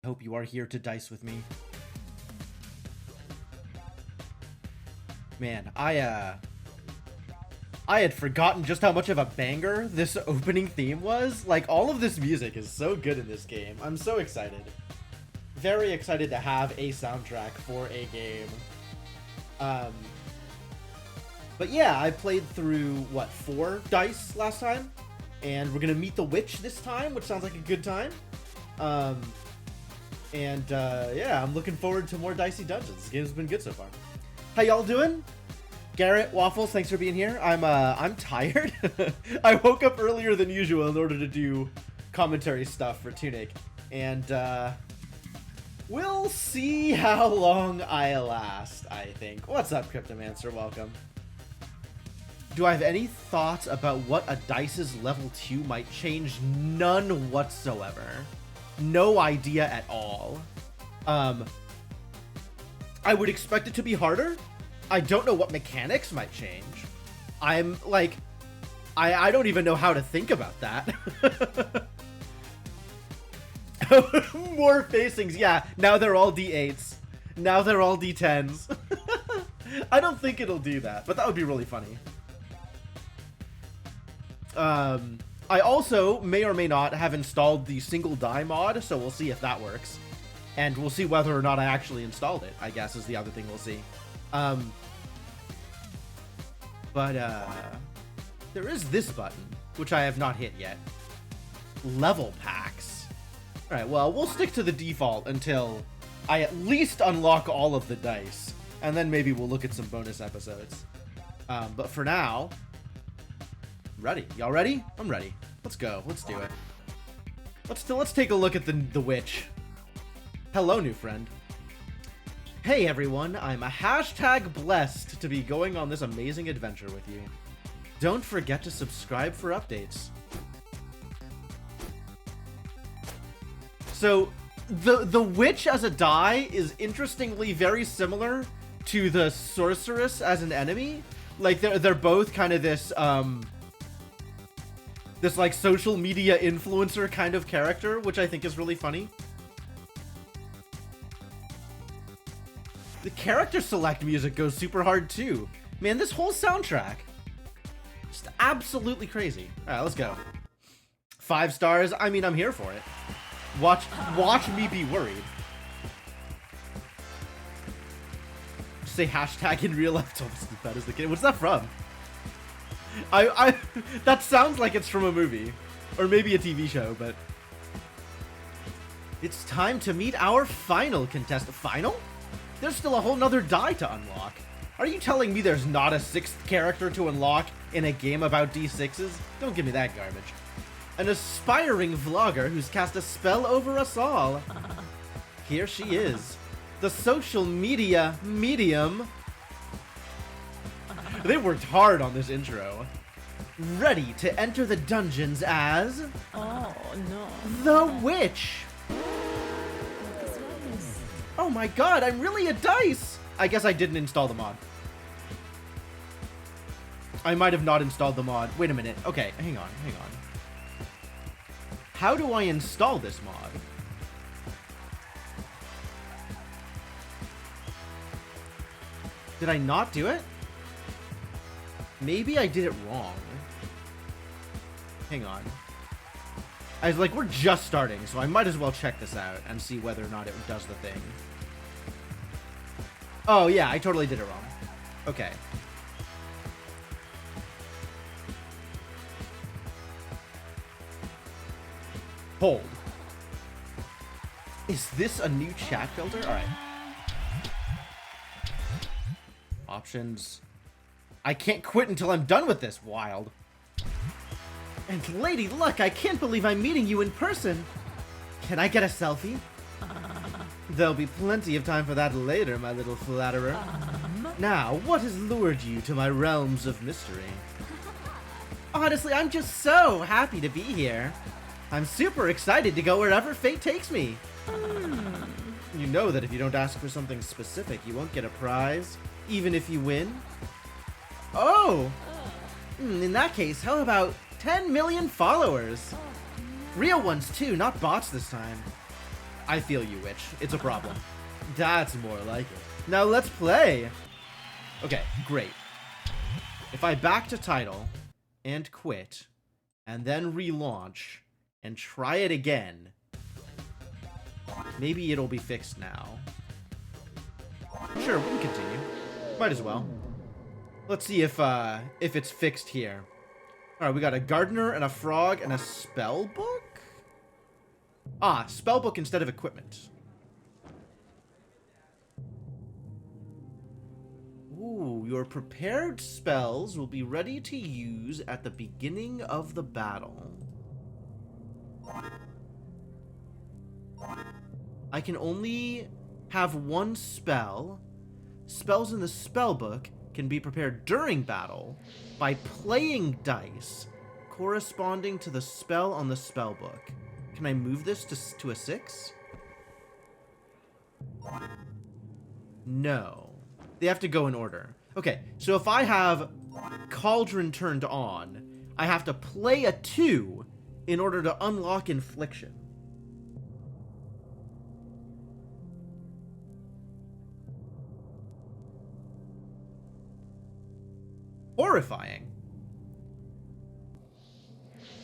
I hope you are here to dice with me. Man, I had forgotten just how much of a banger this opening theme was. Like, all of this music is so good in this game. I'm so excited. Very excited to have a soundtrack for a game. But yeah, I played through, what, 4 dice last time? And we're gonna meet the witch this time, which sounds like a good time. Yeah, I'm looking forward to more Dicey Dungeons. This game's been good so far. How y'all doing? Garrett, Waffles, thanks for being here. I'm tired. I woke up earlier than usual in order to do commentary stuff for Tunic. And, we'll see how long I last, I think. What's up, Cryptomancer? Welcome. Do I have any thoughts about what a Dice's level 2 might change? None whatsoever. No idea at all. I would expect it to be harder. I don't know what mechanics might change. I'm like, I don't even know how to think about that. More facings, yeah. Now they're all D8s. Now they're all D10s. I don't think it'll do that, but that would be really funny. I also may or may not have installed the single die mod, so we'll see if that works. And we'll see whether or not I actually installed it, I guess, is the other thing we'll see. There is this button, which I have not hit yet. Level packs. Alright, well, we'll stick to the default until I at least unlock all of the dice. And then maybe we'll look at some bonus episodes. But for now... Ready. Y'all ready? I'm ready. Let's go. Let's do it. Let's take a look at the witch. Hello, new friend. Hey everyone, I'm a hashtag blessed to be going on this amazing adventure with you. Don't forget to subscribe for updates. So, the witch as a die is interestingly very similar to the sorceress as an enemy. Like, they're both kind of this, this, like, social media influencer kind of character, which I think is really funny. The character select music goes super hard, too. Man, this whole soundtrack. Just absolutely crazy. Alright, let's go. 5 stars. I mean, I'm here for it. Watch me be worried. Just say hashtag in real life. It's almost as bad as the kid. What's that from? That sounds like it's from a movie. Or maybe a TV show, but... It's time to meet our final contestant. Final? There's still a whole nother die to unlock. Are you telling me there's not a 6th character to unlock in a game about D6s? Don't give me that garbage. An aspiring vlogger who's cast a spell over us all. Here she is. The social media medium. They worked hard on this intro. Ready to enter the dungeons as... Oh, no. The Witch! Oh my god, I'm really a dice! I guess I didn't install the mod. I might have not installed the mod. Wait a minute. Okay, hang on. How do I install this mod? Did I not do it? Maybe I did it wrong. Hang on. I was like, we're just starting, so I might as well check this out and see whether or not it does the thing. Oh, yeah, I totally did it wrong. Okay. Hold. Is this a new chat filter? Alright. Options. I can't quit until I'm done with this. Wild. And Lady Luck, I can't believe I'm meeting you in person. Can I get a selfie? There'll be plenty of time for that later, my little flatterer. Now, what has lured you to my realms of mystery? Honestly, I'm just so happy to be here. I'm super excited to go wherever fate takes me. You know that if you don't ask for something specific, you won't get a prize, even if you win. Oh! In that case, how about 10 million followers? Real ones too, not bots this time. I feel you, Witch. It's a problem. That's more like it. Now let's play. Okay, great. If I back to title and quit and then relaunch and try it again, maybe it'll be fixed now. Sure, we can continue. Might as well. Let's see if it's fixed here. Alright, we got a gardener and a frog and a spell book? Ah, spell book instead of equipment. Ooh, your prepared spells will be ready to use at the beginning of the battle. I can only have one spell. Spells in the spell book can be prepared during battle by playing dice corresponding to the spell on the spell book. Can I move this to a 6? No. They have to go in order. Okay, so if I have Cauldron turned on, I have to play a 2 in order to unlock Infliction. Horrifying.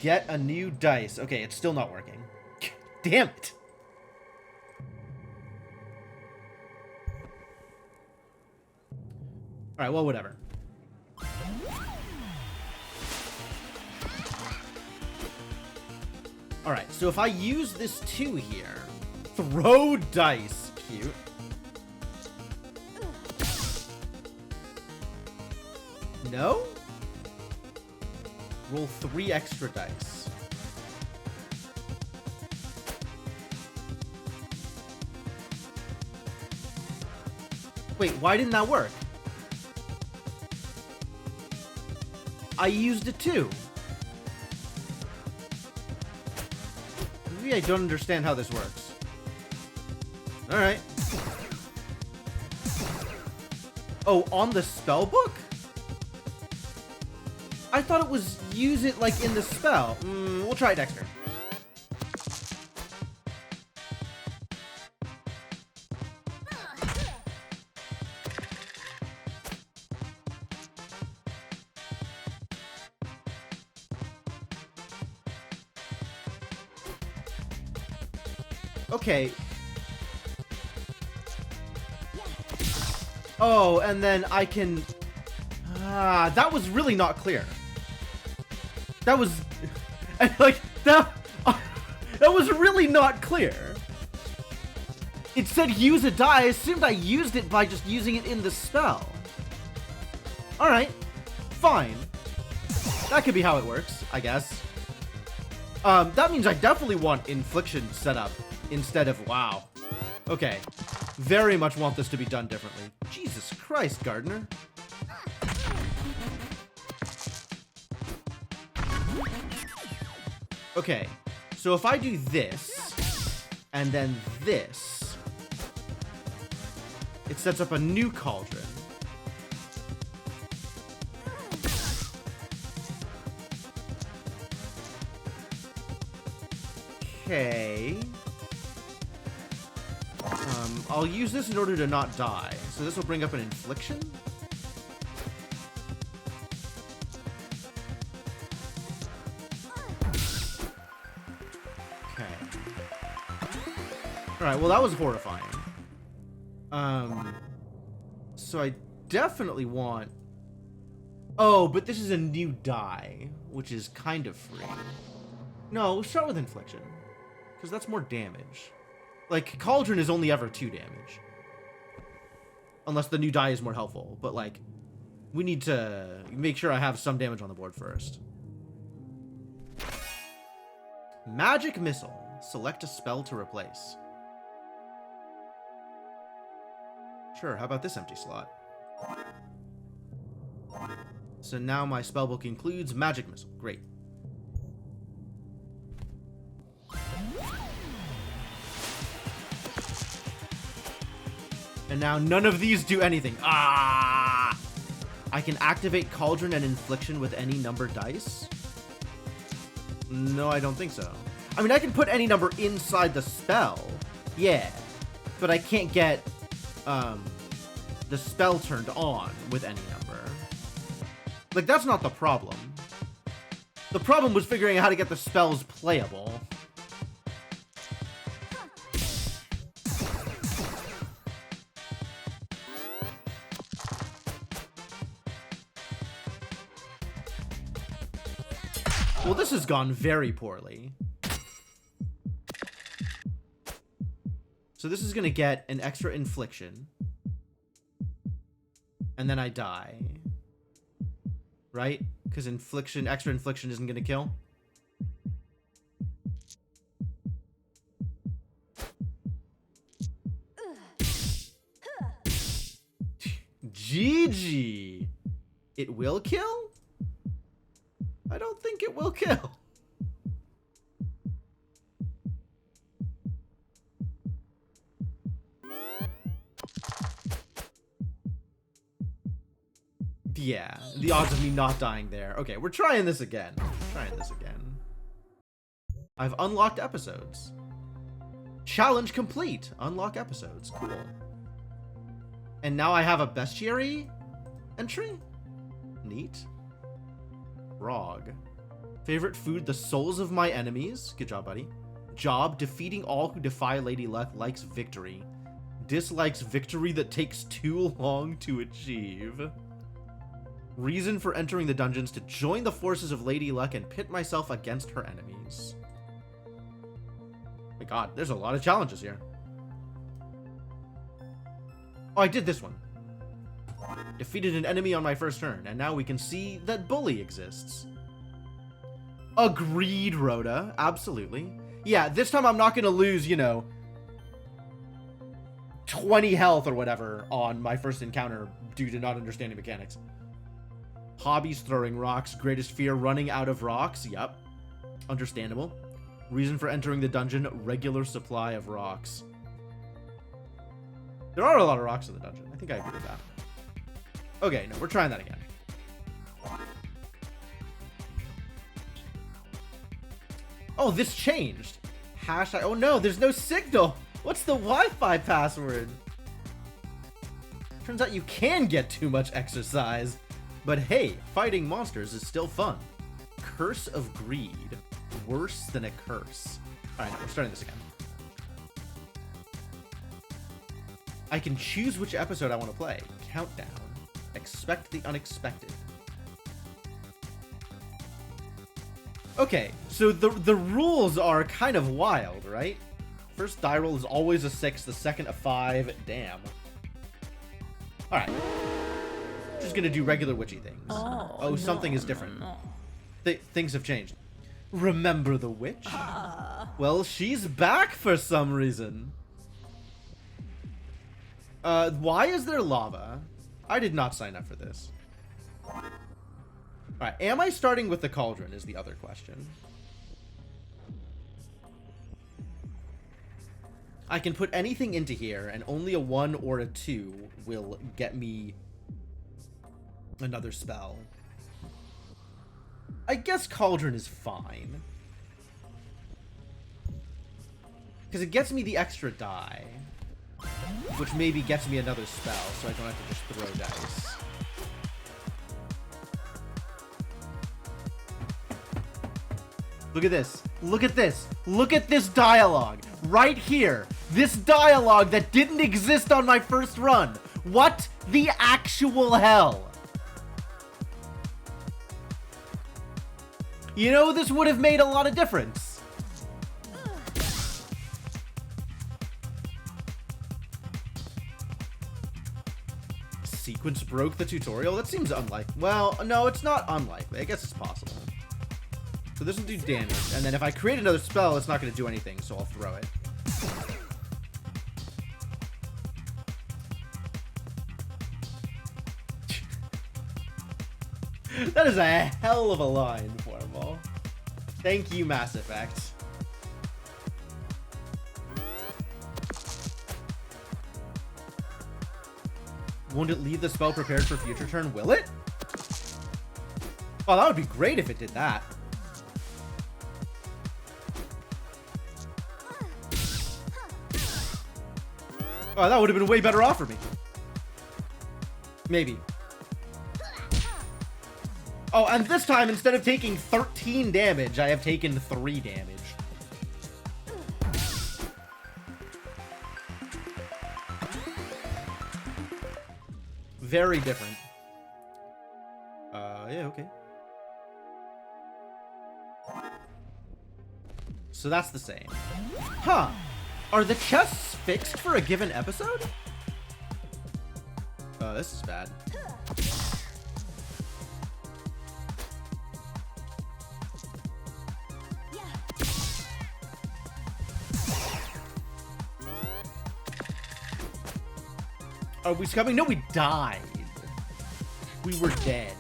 Get a new dice. Okay, it's still not working. Damn it. Alright, well, whatever. Alright, so if I use this 2 here, throw dice. Cute. No? Roll 3 extra dice. Wait, why didn't that work? I used it too. Maybe I don't understand how this works. Alright. Oh, on the spell book? I thought it was use it like in the spell. We'll try it next turn. Okay. Oh, and then I can... that was really not clear. That was... like, that was really not clear. It said use a die. I assumed I used it by just using it in the spell. Alright. Fine. That could be how it works, I guess. That means I definitely want Infliction set up instead of... Wow. Okay. Very much want this to be done differently. Jesus Christ, Gardener. Okay. So if I do this, and then this, it sets up a new cauldron. Okay. I'll use this in order to not die. So this will bring up an Infliction. Okay. Alright, well that was horrifying. So I definitely want... Oh, but this is a new die, which is kind of free. No, we'll start with Infliction, because that's more damage. Like, Cauldron is only ever 2 damage. Unless the new die is more helpful. But, like, we need to make sure I have some damage on the board first. Magic Missile. Select a spell to replace. Sure, how about this empty slot? So now my spellbook includes Magic Missile. Great. And now none of these do anything. Ah! I can activate Cauldron and Infliction with any number dice? No, I don't think so. I mean, I can put any number inside the spell, Yeah, but I can't get the spell turned on with any number. Like, that's not the problem. The problem was figuring out how to get the spells playable. Well, this has gone very poorly. So this is gonna get an extra infliction. And then I die. Right? Because extra infliction isn't gonna kill. GG. It will kill? I don't think it will kill. Yeah, the odds of me not dying there. Okay, we're trying this again. I've unlocked episodes. Challenge complete. Unlock episodes. Cool. And now I have a bestiary entry? Neat. Frog. Favorite food, the souls of my enemies. Good job, buddy. Job, defeating all who defy Lady Luck. Likes victory. Dislikes victory that takes too long to achieve. Reason for entering the dungeons, to join the forces of Lady Luck and pit myself against her enemies. My god, there's a lot of challenges here. Oh, I did this one. Defeated an enemy on my first turn, and now we can see that Bully exists. Agreed, Rhoda. Absolutely. Yeah, this time I'm not going to lose, you know, 20 health or whatever on my first encounter due to not understanding mechanics. Hobbies, throwing rocks. Greatest fear, running out of rocks. Yep. Understandable. Reason for entering the dungeon, regular supply of rocks. There are a lot of rocks in the dungeon. I think I agree with that. Okay, no, we're trying that again. Oh, this changed. Oh no, there's no signal. What's the Wi-Fi password? Turns out you can get too much exercise. But hey, fighting monsters is still fun. Curse of Greed. Worse than a curse. Alright, no, we're starting this again. I can choose which episode I want to play. Countdown. Expect the unexpected. Okay, so the rules are kind of wild, right? First die roll is always a 6, the second a 5. Damn. Alright. Just gonna do regular witchy things. Oh, something is different. Things have changed. Remember the witch? Well, she's back for some reason. Why is there lava? I did not sign up for this. Alright, am I starting with the cauldron is the other question. I can put anything into here, and only a 1 or a 2 will get me another spell. I guess cauldron is fine. Because it gets me the extra die. Which maybe gets me another spell, so I don't have to just throw dice. Look at this. Look at this. Look at this dialogue. Right here. This dialogue that didn't exist on my first run. What the actual hell? You know, this would have made a lot of difference. Sequence broke the tutorial? That seems unlikely. Well, no, it's not unlikely. I guess it's possible. So this will do damage, and then if I create another spell, it's not going to do anything, so I'll throw it. That is a hell of a line, Formal. Thank you, Mass Effect. Won't it leave the spell prepared for future turn? Will it? Oh, that would be great if it did that. Oh, that would have been way better off for me. Maybe. Oh, and this time, instead of taking 13 damage, I have taken 3 damage. Very different. Yeah, okay. So that's the same. Huh. Are the chests fixed for a given episode? Oh, this is bad. Are we coming? No, we died. We were dead.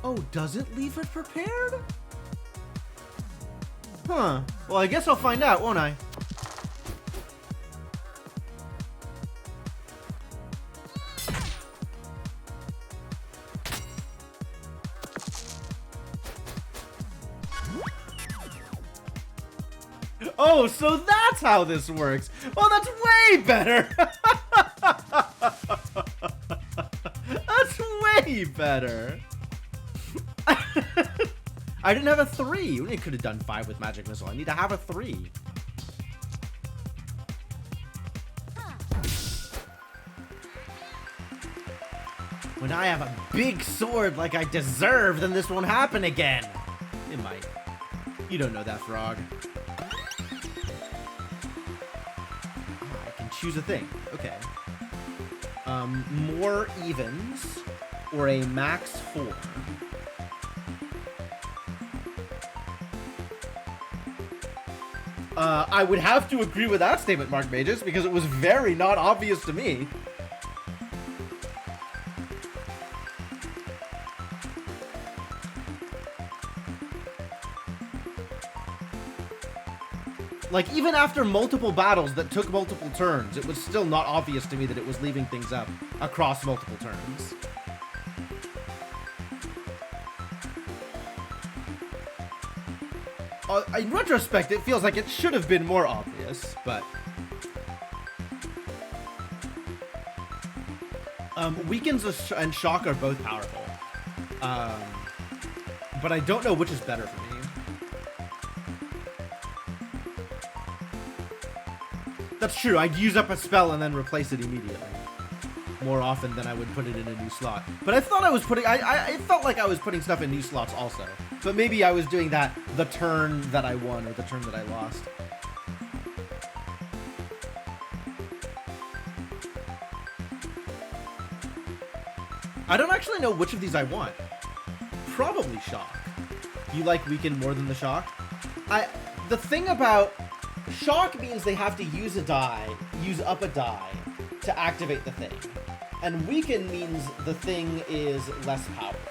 Oh, does it leave it prepared? Huh. Well, I guess I'll find out, won't I? Oh, so that's how this works. Oh, that's way better. That's way better. I didn't have a 3. We could have done 5 with Magic Missile. I need to have a 3. When I have a big sword like I deserve, then this won't happen again. It might. You don't know that, Frog. I can choose a thing. Okay. More evens or a max 4. I would have to agree with that statement, Mark Mages, because it was very not obvious to me. Like, even after multiple battles that took multiple turns, it was still not obvious to me that it was leaving things up across multiple turns. In retrospect, it feels like it should have been more obvious, but... Weakens and Shock are both powerful. But I don't know which is better for me. That's true, I'd use up a spell and then replace it immediately. More often than I would put it in a new slot. But I thought I was putting... I felt like I was putting stuff in new slots also. But maybe I was doing that the turn that I won or the turn that I lost. I don't actually know which of these I want. Probably Shock. You like Weaken more than the Shock? The thing about... Shock means they have to use up a die to activate the thing. And Weaken means the thing is less powerful.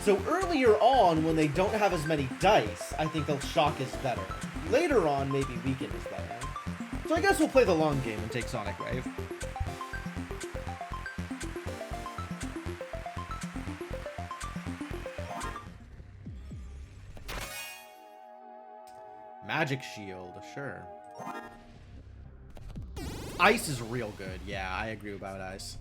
So earlier on, when they don't have as many dice, I think the Shock is better. Later on, maybe Weaken is better. So I guess we'll play the long game and take Sonic Wave. Magic Shield, sure. Ice is real good. Yeah, I agree about Ice.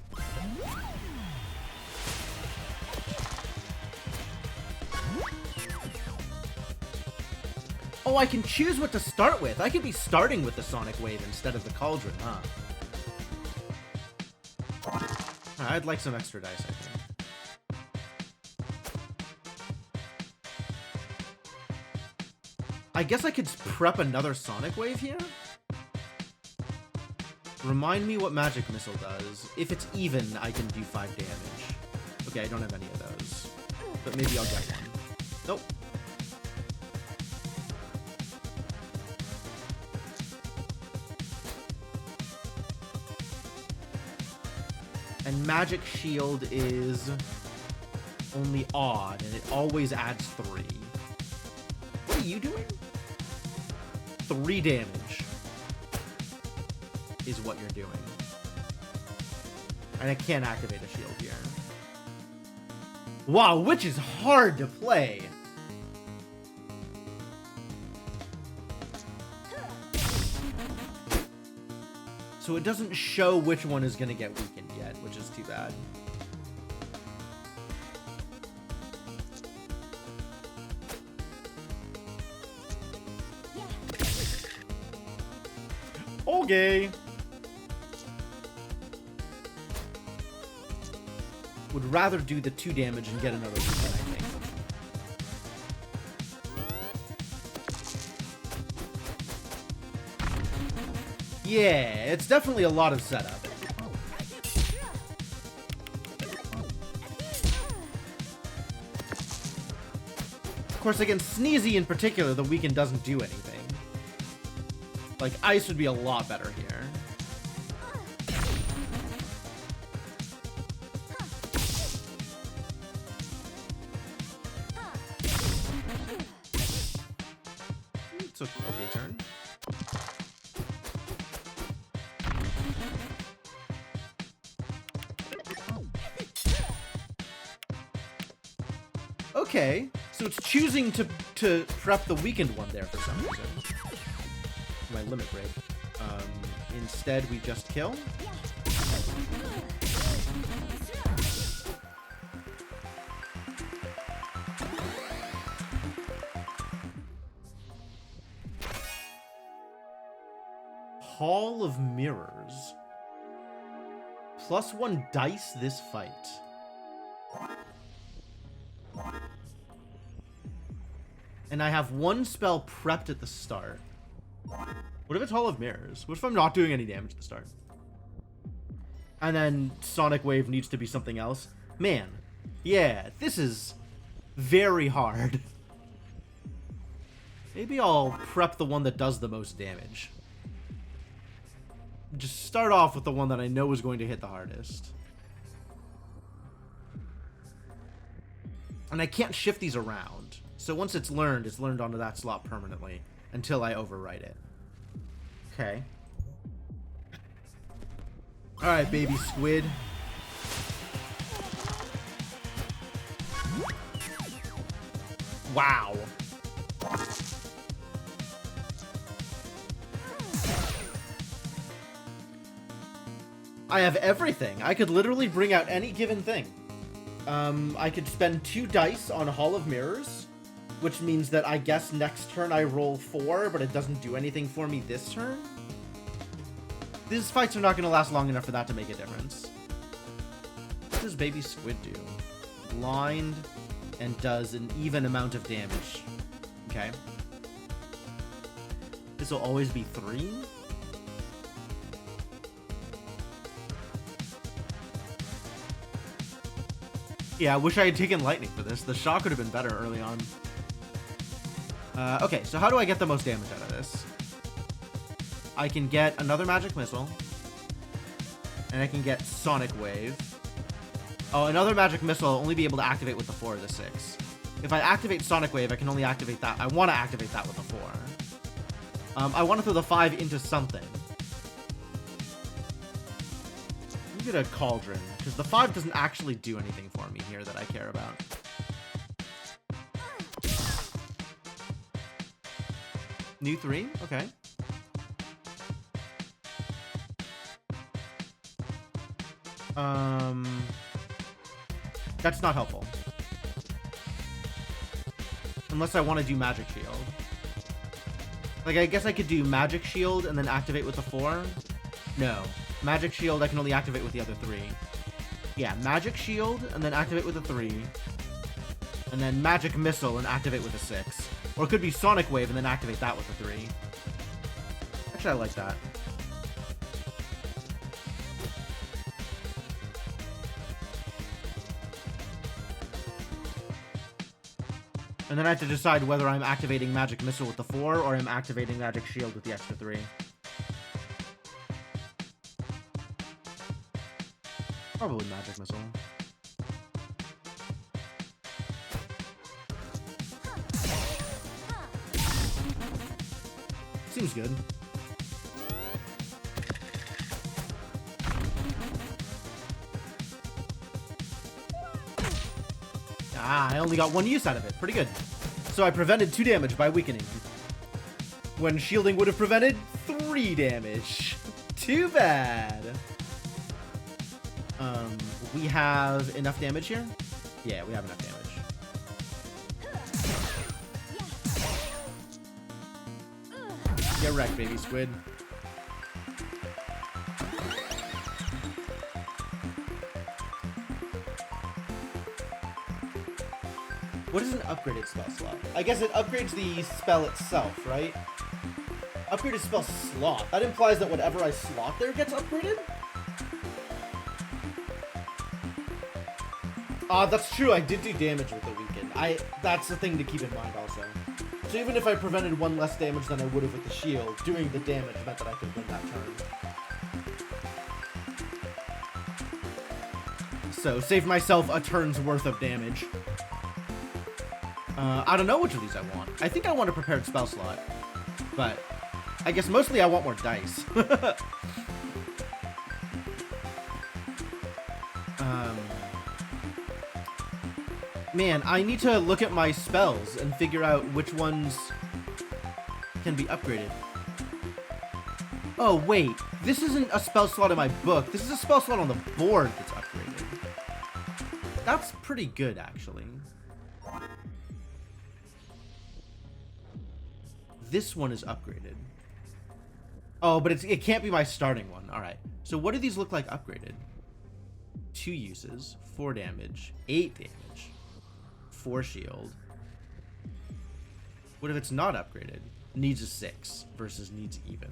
Oh, I can choose what to start with. I could be starting with the Sonic Wave instead of the Cauldron, huh? I'd like some extra dice, I think. I guess I could prep another Sonic Wave here? Remind me what Magic Missile does. If it's even, I can do 5 damage. Okay, I don't have any of those. But maybe I'll get one. Nope. And Magic Shield is only odd, and it always adds 3. are you doing? 3 damage is what you're doing. And I can't activate a shield here. Wow, which is hard to play. So it doesn't show which one is going to get weakened yet, which is too bad. Okay. Would rather do the 2 damage and get another weapon, I think. Yeah, it's definitely a lot of setup. Of course, against Sneezy in particular, the weaken doesn't do anything. Like, Ice would be a lot better here. It's okay, turn. Okay, so it's choosing to prep the weakened one there for some reason. My limit break. Instead, we just kill. Hall of Mirrors. +1 dice this fight. And I have 1 spell prepped at the start. What if it's Hall of Mirrors? What if I'm not doing any damage at the start? And then Sonic Wave needs to be something else? Man, yeah, this is very hard. Maybe I'll prep the one that does the most damage. Just start off with the one that I know is going to hit the hardest. And I can't shift these around. So once it's learned onto that slot permanently until I overwrite it. Okay. Alright, baby squid. Wow. I have everything. I could literally bring out any given thing. I could spend 2 dice on Hall of Mirrors, which means that I guess next turn I roll 4, but it doesn't do anything for me this turn. These fights are not going to last long enough for that to make a difference. What does Baby Squid do? Blind and does an even amount of damage. Okay. This will always be 3. Yeah, I wish I had taken lightning for this. The shock would have been better early on. Okay, so how do I get the most damage out of this? I can get another magic missile. And I can get Sonic Wave. Oh, another magic missile I'll only be able to activate with the 4 or the 6. If I activate Sonic Wave, I can only activate that. I want to activate that with the 4. I want to throw the 5 into something. Let me get a Cauldron, because the 5 doesn't actually do anything for me here that I care about. New 3? Okay. That's not helpful. Unless I want to do Magic Shield. Like, I guess I could do Magic Shield and then activate with the 4. No. Magic Shield I can only activate with the other 3. Yeah, Magic Shield and then activate with the 3. And then Magic Missile and activate with the 6. Or it could be Sonic Wave and then activate that with the 3. Actually, I like that. And then I have to decide whether I'm activating Magic Missile with the 4 or I'm activating Magic Shield with the extra 3. Probably Magic Missile. Seems good. Ah, I only got 1 use out of it. Pretty good. So I prevented 2 damage by weakening, when shielding would have prevented 3 damage. Too bad. We have enough damage here? Yeah, we have enough damage. Get wrecked, baby squid. What is an upgraded spell slot? I guess it upgrades the spell itself, right? Upgraded spell slot. That implies that whatever I slot there gets upgraded? That's true. I did do damage with the weaken. That's the thing to keep in mind also. So even if I prevented 1 less damage than I would have with the shield, doing the damage meant that I could win that turn. So save myself a turn's worth of damage. I don't know which of these I want. I think I want a prepared spell slot, but I guess mostly I want more dice. Man, I need to look at my spells and figure out which ones can be upgraded. Oh, wait. This isn't a spell slot in my book. This is a spell slot on the board that's upgraded. That's pretty good, actually. This one is upgraded. Oh, but it can't be my starting one. All right. So what do these look like upgraded? 2 uses, 4 damage, 8 damage. 4 shield. What if it's not upgraded? Needs a 6 versus needs even.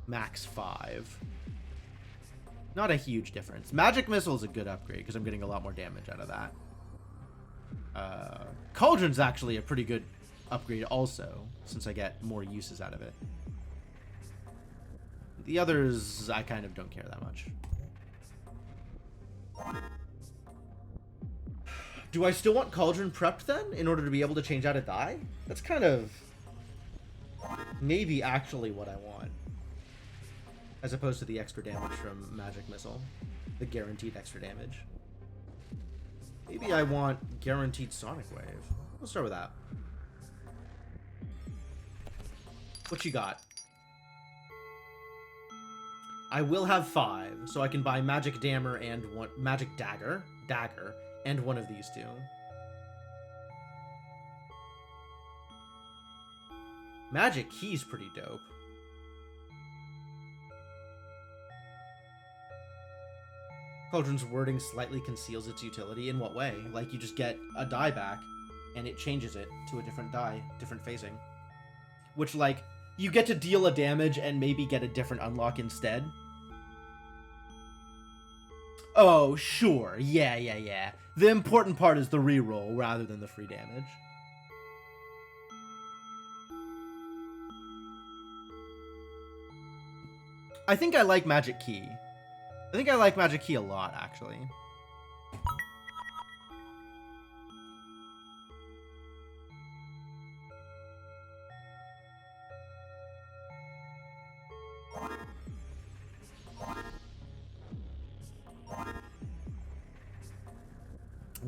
Max 5. Not a huge difference. Magic Missile is a good upgrade because I'm getting a lot more damage out of that. Cauldron's actually a pretty good upgrade also, since I get more uses out of it. The others, I kind of don't care that much. Do I still want Cauldron prepped then, in order to be able to change out a die? That's kind of maybe actually what I want. As opposed to the extra damage from Magic Missile. The guaranteed extra damage. Maybe I want guaranteed Sonic Wave. We'll start with that. What you got? I will have 5, so I can buy Magic Dammer and Magic Dagger, and one of these 2. Magic Key's pretty dope. Cauldron's wording slightly conceals its utility. In what way? Like, you just get a die back, and it changes it to a different die, different phasing. Which, like, you get to deal a damage and maybe get a different unlock instead. Oh, sure. Yeah. The important part is the reroll rather than the free damage. I think I like Magic Key. I think I like Magic Key a lot, actually.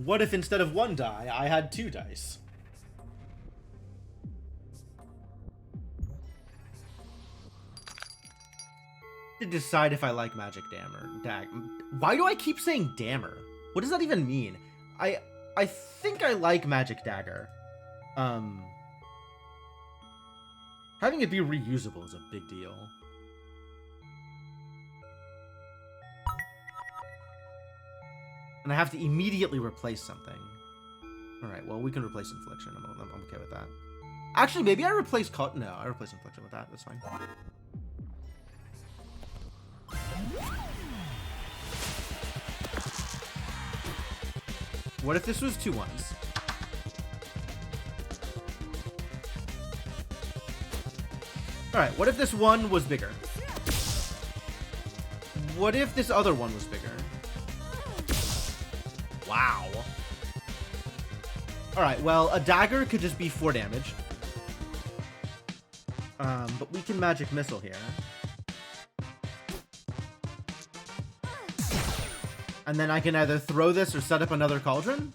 What if instead of 1 die, I had 2 dice? To decide if I like Magic Dammer. Why do I keep saying Dammer? What does that even mean? I think I like Magic Dagger. Having it be reusable is a big deal. And I have to immediately replace something. Alright, well, we can replace Infliction. I'm okay with that. Actually, maybe I replace... No, I replace Infliction with that. That's fine. What if this was 2 ones? Alright, what if this one was bigger? What if this other one was bigger? Wow. Alright, well, a dagger could just be 4 damage. But we can magic missile here. And then I can either throw this or set up another cauldron?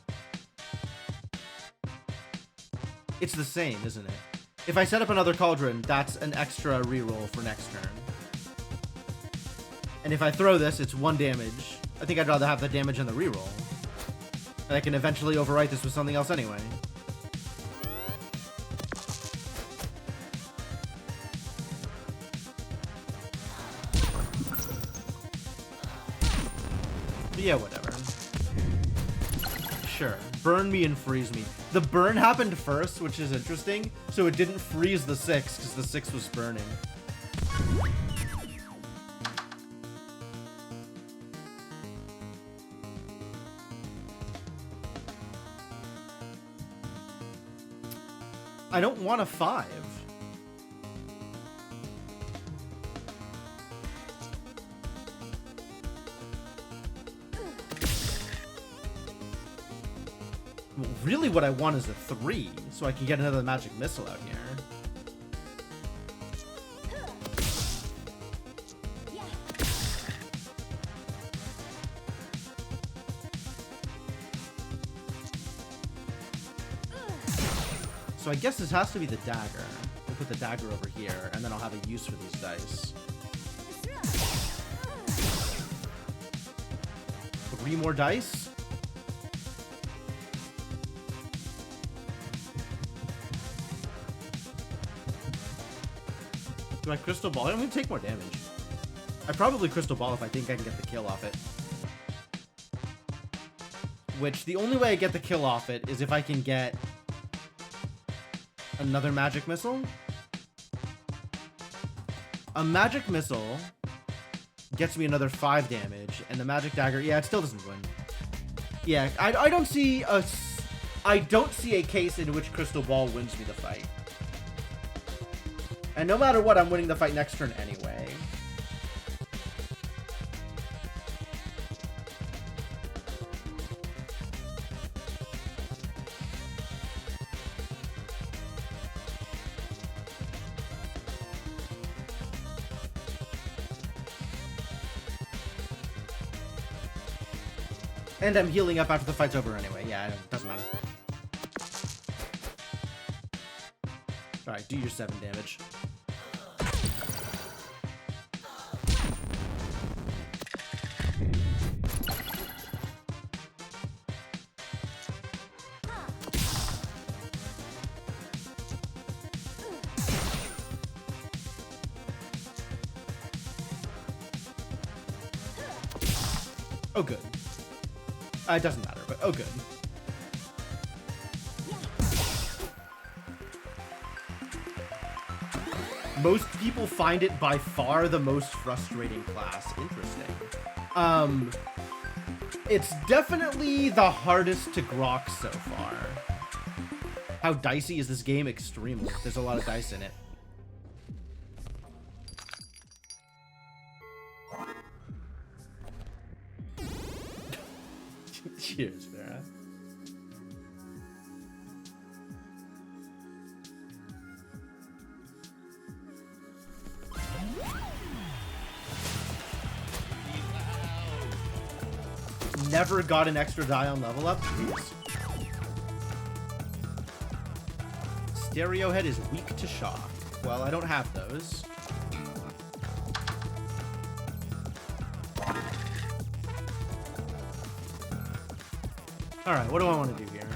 It's the same, isn't it? If I set up another cauldron, that's an extra reroll for next turn. And if I throw this, it's 1 damage. I think I'd rather have the damage and the reroll. And I can eventually overwrite this with something else anyway. But yeah, whatever. Sure. Burn me and freeze me. The burn happened first, which is interesting. So it didn't freeze the 6, because the 6 was burning. I don't want a 5. Well, really what I want is a 3, so I can get another magic missile out here. So I guess this has to be the dagger. We'll put the dagger over here, and then I'll have a use for these dice. 3 more dice? Do I crystal ball? I'm gonna take more damage. I probably crystal ball if I think I can get the kill off it. Which, the only way I get the kill off it is if I can get another magic missile. A magic missile gets me another 5 damage, and the magic dagger, yeah, it still doesn't win. Yeah, I don't see a case in which crystal ball wins me the fight. And no matter what, I'm winning the fight next turn anyway. And I'm healing up after the fight's over anyway. Yeah, it doesn't matter. Alright, do your 7 damage. Oh, good. It doesn't matter, but oh, good. Most people find it by far the most frustrating class. Interesting. It's definitely the hardest to grok so far. How dicey is this game? Extremely. There's a lot of dice in it. Cheers, Vera. Never got an extra die on level up? Oops. Stereo head is weak to shock. Well, I don't have those. Alright, what do I want to do here?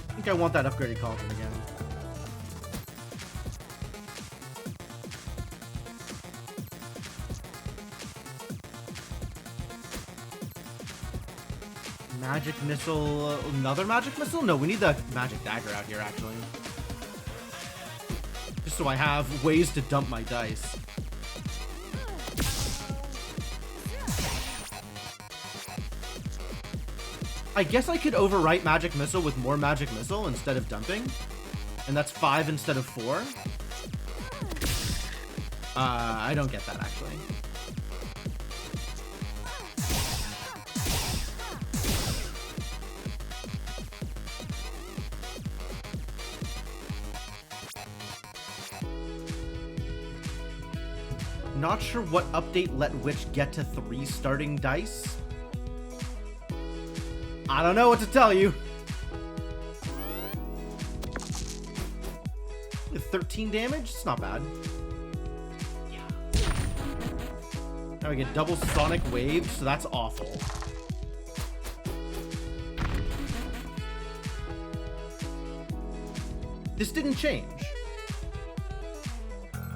I think I want that upgraded cauldron again. Magic missile... another magic missile? No, we need the magic dagger out here, actually. Just so I have ways to dump my dice. I guess I could overwrite magic missile with more magic missile instead of dumping. And that's 5 instead of 4. I don't get that, actually. Not sure what update let which get to 3 starting dice. I don't know what to tell you. 13 damage? It's not bad. Now we get double sonic waves, so that's awful. This didn't change.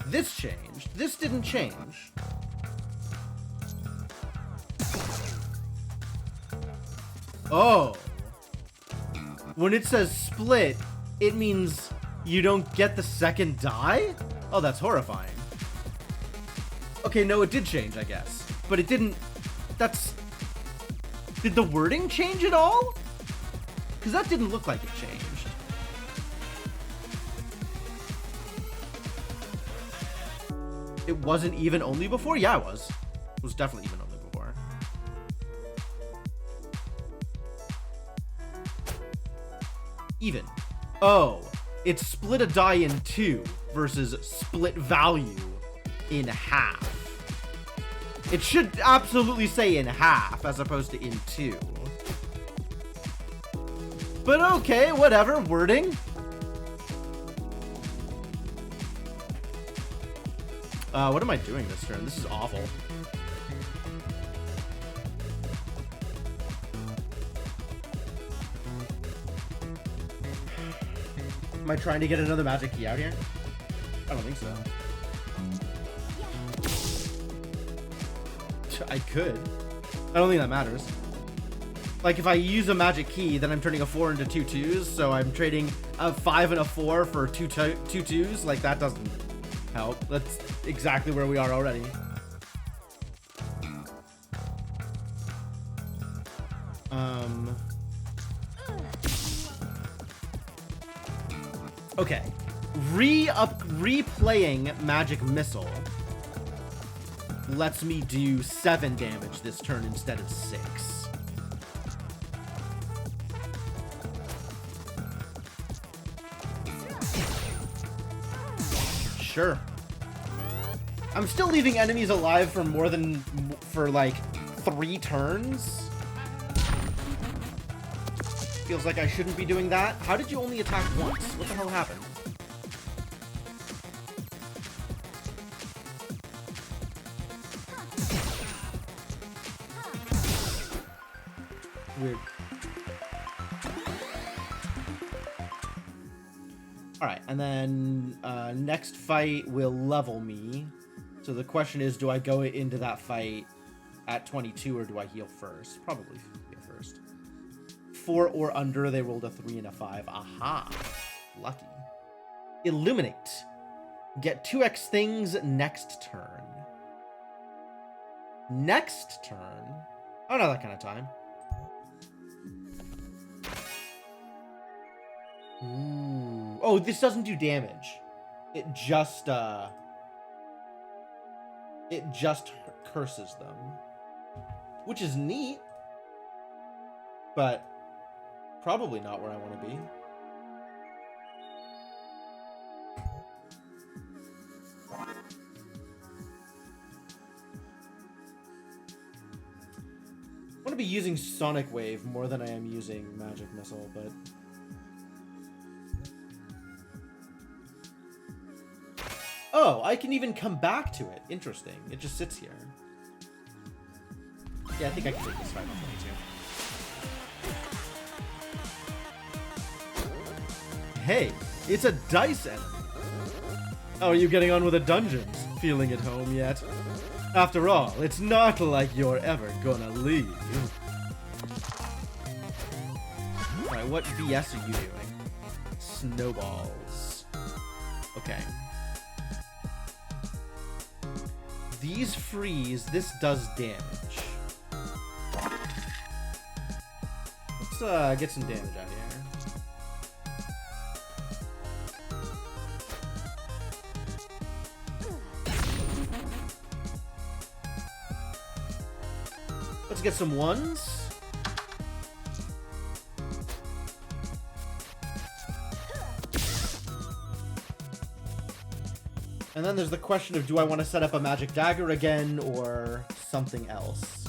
This changed. This didn't change. Oh. When it says split, it means you don't get the second die? Oh, that's horrifying. Okay, no, it did change, I guess. But it didn't... That's... Did the wording change at all? Because that didn't look like it changed. It wasn't even only before? Yeah, it was. It was definitely even only before. Even. Oh, it's split a die in 2 versus split value in half. It should absolutely say in half as opposed to in 2. But okay, whatever, wording. What am I doing this turn? This is awful. Am I trying to get another magic key out here? I don't think so. I could. I don't think that matters. Like, if I use a magic key, then I'm turning a 4 into 2 2s, so I'm trading a 5 and a 4 for two 2s. Like, that doesn't help. That's exactly where we are already. Okay. Replaying Magic Missile lets me do 7 damage this turn instead of 6. Sure. I'm still leaving enemies alive for more than... for like 3 turns. Feels like I shouldn't be doing that. How did you only attack once? What the hell happened? Weird. Alright, and then next fight will level me. So the question is, do I go into that fight at 22 or do I heal first? Probably heal first. 4 or under, they rolled a 3 and a 5. Aha! Lucky. Illuminate. Get 2x things next turn. Next turn? I don't have that kind of time. Ooh. Oh, this doesn't do damage. It just curses them. Which is neat. But probably not where I want to be. I want to be using Sonic Wave more than I am using Magic Missile, but... Oh, I can even come back to it. Interesting. It just sits here. Yeah, I think I can take this fight on 22. Hey, it's a dice enemy. How are you getting on with the dungeons? Feeling at home yet? After all, it's not like you're ever gonna leave. Alright, what BS are you doing? Snowballs. Okay. These freeze, this does damage. Let's get some damage out here. Let's get some ones. And then there's the question of, do I want to set up a magic dagger again or something else?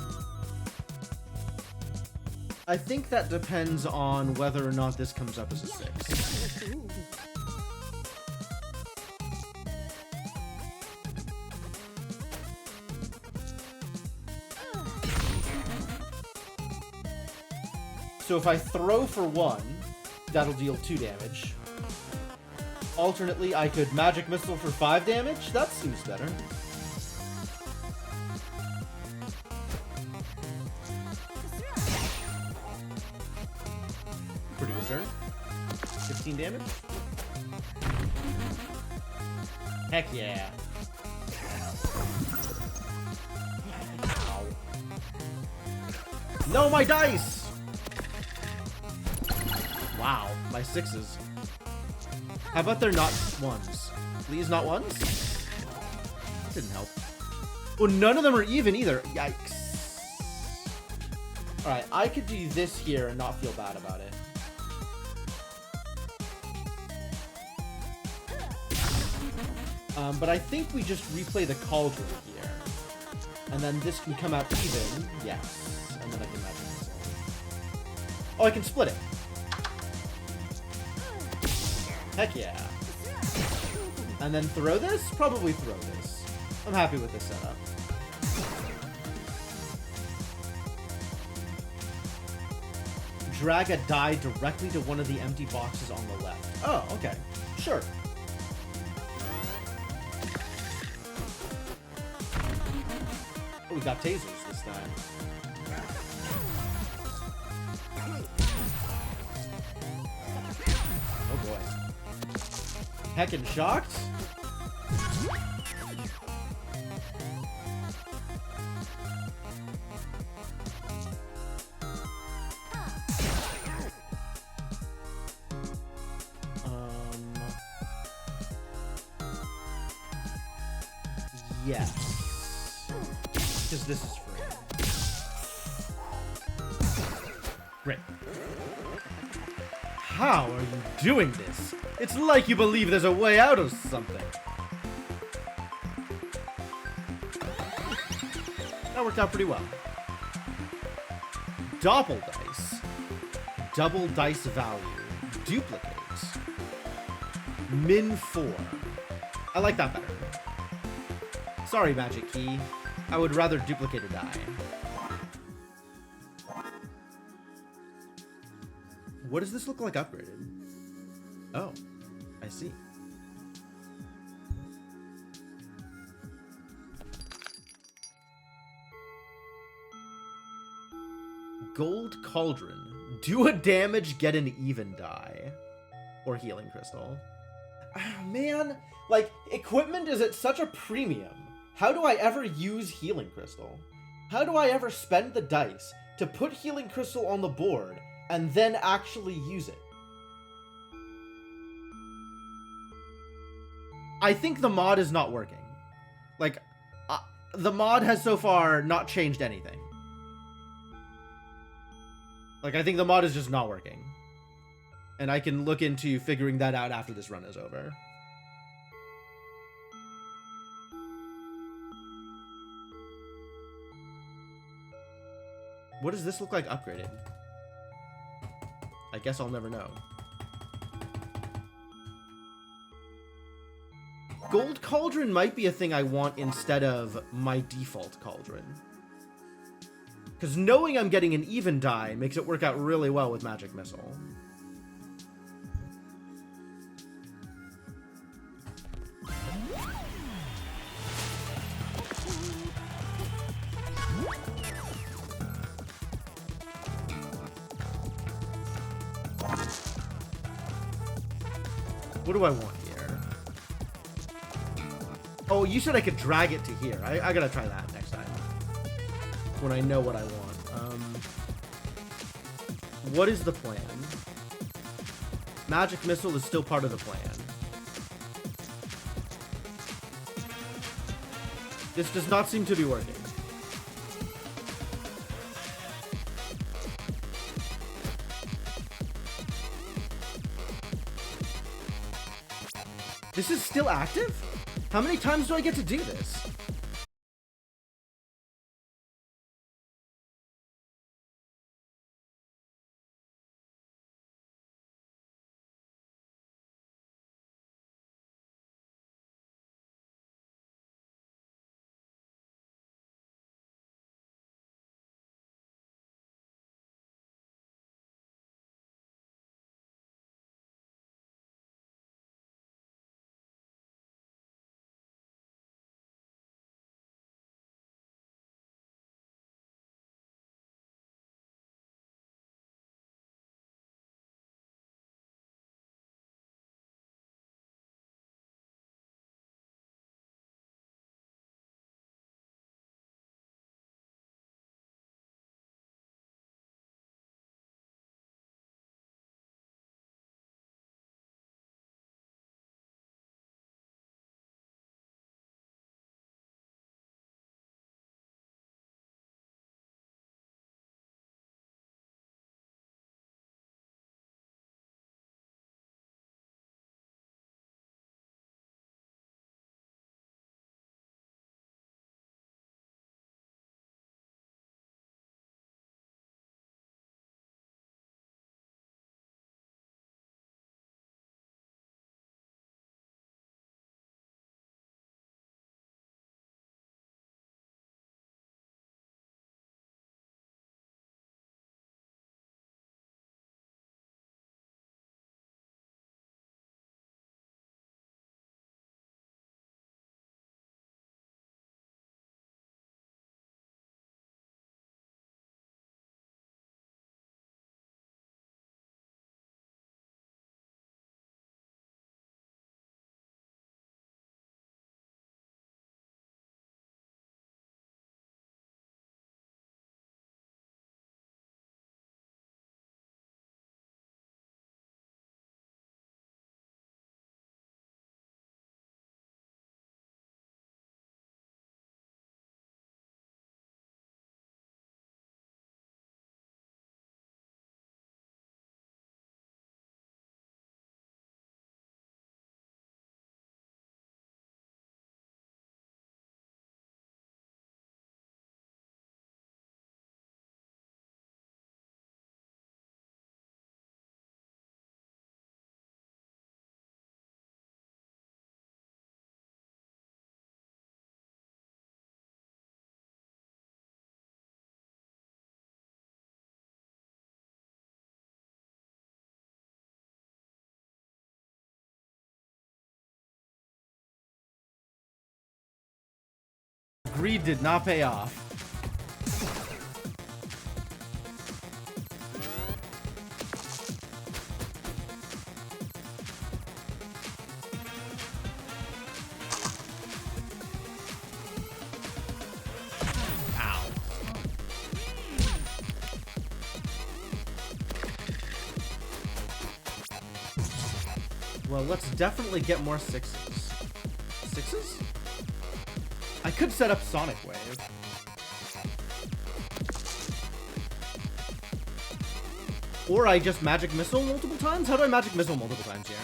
I think that depends on whether or not this comes up as a 6. So if I throw for 1, that'll deal 2 damage. Alternately, I could magic missile for 5 damage. That seems better. Pretty good turn. 15 damage. Heck yeah. Ow. No, my dice! Wow, my 6s. How about they're not 1s? Please not 1s? Didn't help. Well, none of them are even either. Yikes. Alright, I could do this here and not feel bad about it. But I think we just replay the cauldron here. And then this can come out even. Yes. And then I can magic missile. Oh, I can split it. Heck yeah. And then throw this? Probably throw this. I'm happy with this setup. Drag a die directly to one of the empty boxes on the left. Oh, okay. Sure. Oh, we got tasers this time. Oh boy. Heckin' shocked? Yes. Because this is free. Great. How are you doing this? It's like you believe there's a way out of something. That worked out pretty well. Doppel dice. Double dice value. Duplicates. Min 4. I like that better. Sorry, Magic Key. I would rather duplicate a die. What does this look like upgraded? Oh, I see. Gold Cauldron. Do a damage, get an even die. Or healing crystal. Oh, man. Like, equipment is at such a premium. How do I ever use healing crystal? How do I ever spend the dice to put healing crystal on the board and then actually use it? I think the mod is not working. Like, the mod has so far not changed anything. Like, I think the mod is just not working. And I can look into figuring that out after this run is over. What does this look like upgraded? I guess I'll never know. Gold Cauldron might be a thing I want instead of my default Cauldron. Because knowing I'm getting an even die makes it work out really well with Magic Missile. What do I want here? Oh, you said I could drag it to here. I gotta try that next time. When I know what I want. What is the plan? Magic Missile is still part of the plan. This does not seem to be working. This is still active? How many times do I get to do this? Greed did not pay off. Ow. Well, let's definitely get more sixes. Sixes? I could set up Sonic Wave. Or I just Magic Missile multiple times? How do I Magic Missile multiple times here?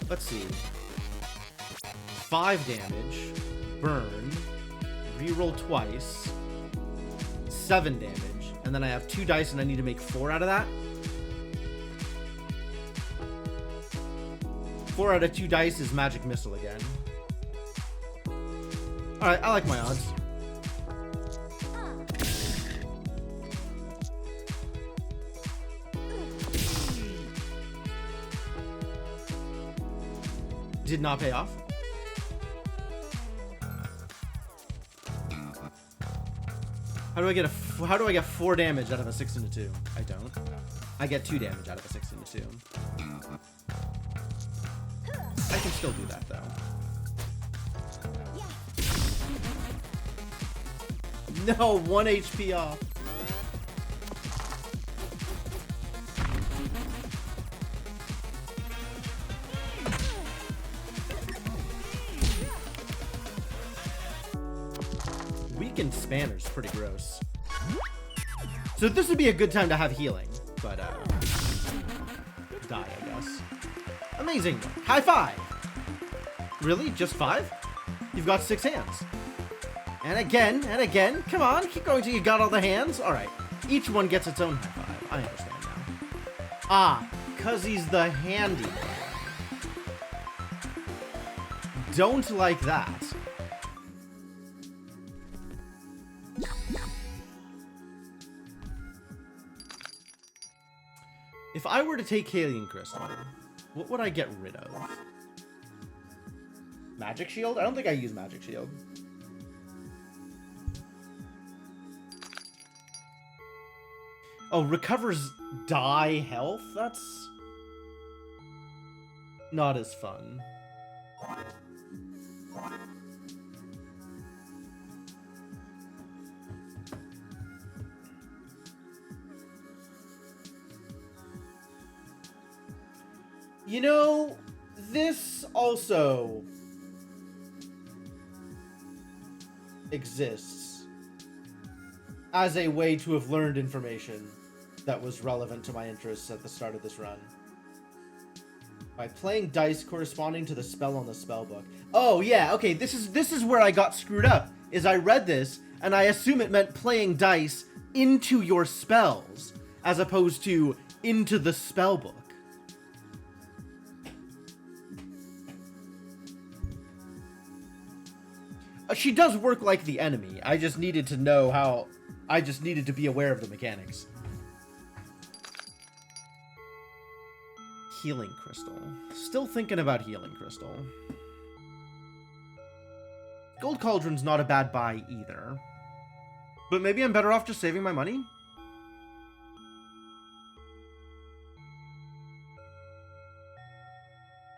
Let's see. 5 damage. Burn. Reroll twice. 7 damage. And then I have 2 dice and I need to make 4 out of that. 4 out of 2 dice is Magic Missile again. Alright, I like my odds. Did not pay off. How do I get 4 damage out of a 6 into 2? I don't. I get 2 damage out of a 6 into 2. I can still do that, though. No, 1 HP off. Weakened Spanner's pretty gross. So this would be a good time to have healing, but die, I guess. guess. Amazing. High five. Really? Just 5? You've got 6 hands. And again, and again. Come on, keep going till you got all the hands. All right. Each one gets its own high five. I understand now. Ah, because he's the handy one. Don't like that. If I were to take Healing Crystal, what would I get rid of? Magic Shield? I don't think I use Magic Shield. Oh, recovers die health? That's not as fun. You know, this also exists as a way to have learned information that was relevant to my interests at the start of this run. By playing dice corresponding to the spell on the spellbook. Oh yeah, okay, this is where I got screwed up. Is I read this and I assume it meant playing dice into your spells as opposed to into the spellbook. She does work like the enemy. I just needed to know how... I just needed to be aware of the mechanics. Healing Crystal. Still thinking about Healing Crystal. Gold Cauldron's not a bad buy either. But maybe I'm better off just saving my money?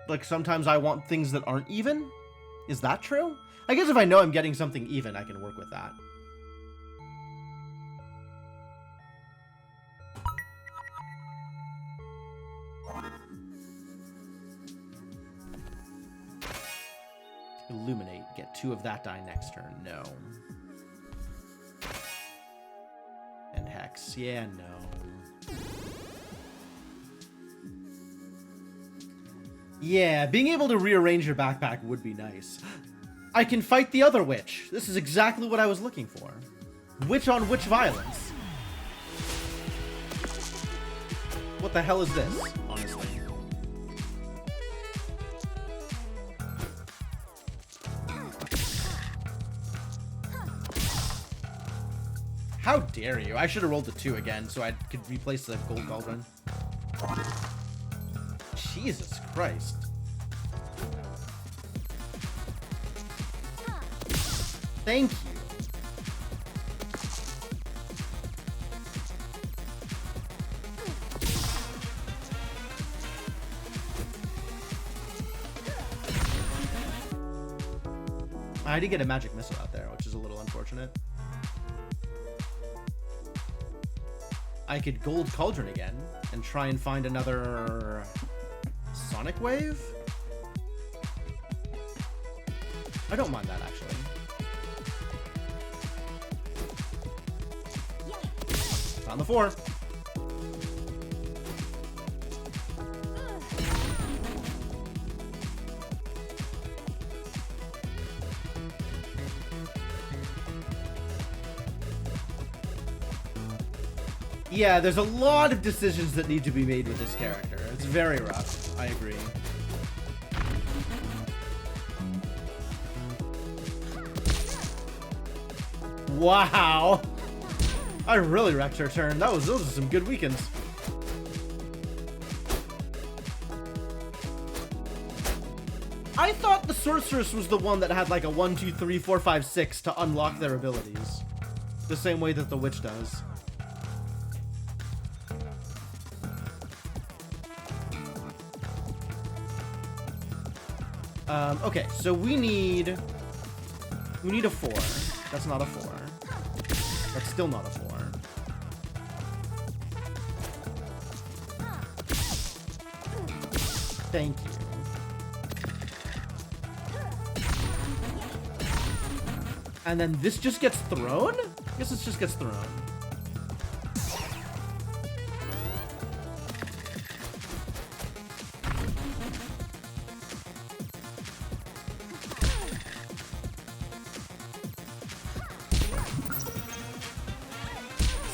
Like, sometimes I want things that aren't even? Is that true? I guess if I know I'm getting something even, I can work with that. Illuminate. Get 2 of that die next turn. No. And Hex. Yeah, no. Yeah, being able to rearrange your backpack would be nice. I can fight the other witch. This is exactly what I was looking for. Witch on witch violence. What the hell is this, honestly? How dare you? I should have rolled the 2 again so I could replace the gold cauldron. Jesus Christ. Thank you. I did get a magic missile out there, which is a little unfortunate. I could gold cauldron again and try and find another sonic wave. I don't mind that, actually. On the 4. Yeah, there's a lot of decisions that need to be made with this character. It's very rough. I agree. Wow. I really wrecked her turn. Those are some good weekends. I thought the sorceress was the one that had like a 1, 2, 3, 4, 5, 6 to unlock their abilities. The same way that the witch does. Okay, so we need a 4. That's not a 4. That's still not a 4. Thank you. And then this just gets thrown? I guess it just gets thrown.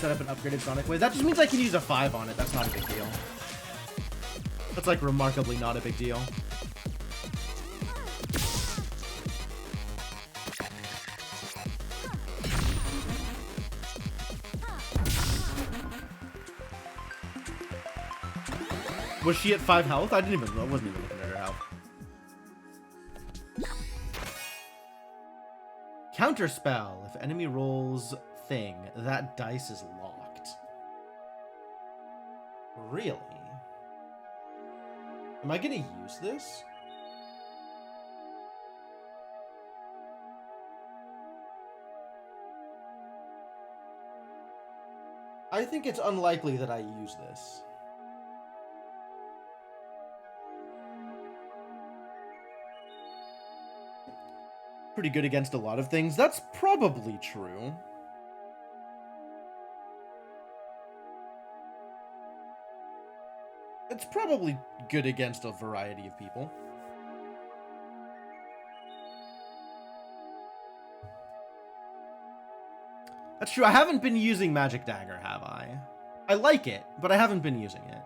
set up an upgraded Sonic Wave. That just means I can use a 5 on it. That's not a big deal. That's like remarkably not a big deal. Was she at 5 health? I didn't even know. I wasn't even looking at her health. Counterspell. If enemy rolls thing, that dice is locked. Really? Am I gonna use this? I think it's unlikely that I use this. Pretty good against a lot of things. That's probably true. It's probably good against a variety of people. That's true. I haven't been using Magic Dagger, have I? I like it, but I haven't been using it.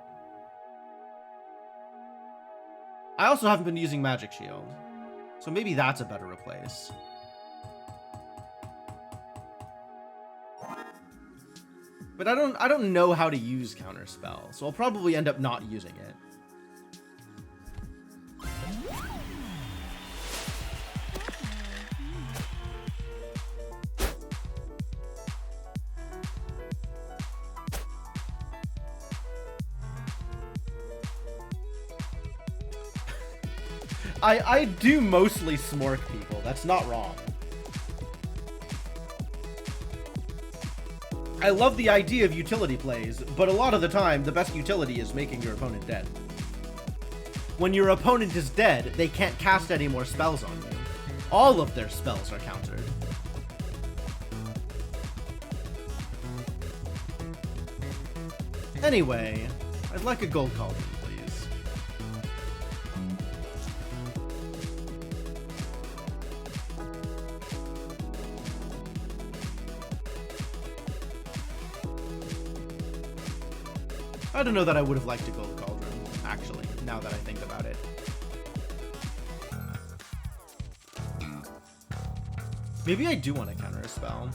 I also haven't been using Magic Shield. So maybe that's a better replace. But I don't know how to use Counterspell, so I'll probably end up not using it. I do mostly smork people. That's not wrong. I love the idea of utility plays, but a lot of the time, the best utility is making your opponent dead. When your opponent is dead, they can't cast any more spells on you. All of their spells are countered. Anyway, I'd like a gold cauldron, please. I don't know that I would have liked a gold cauldron, actually, now that I think about it. Maybe I do want to counter a spell.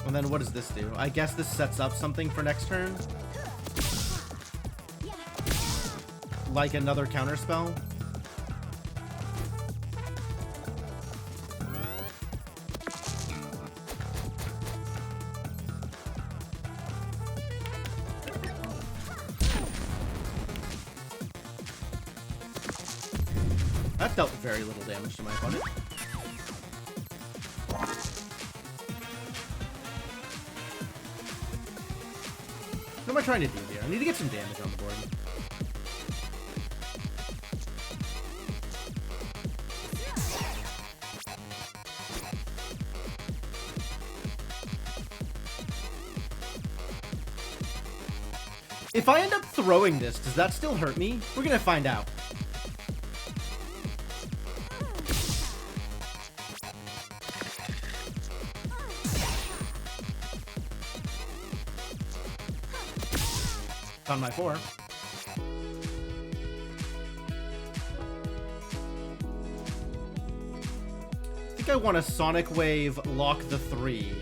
And then what does this do? I guess this sets up something for next turn? Like another counter spell? That dealt very little damage to my opponent. What am I trying to do here? I need to get some damage on the board. If I end up throwing this, does that still hurt me? We're gonna find out. On my 4. I think I want a Sonic Wave, lock the 3,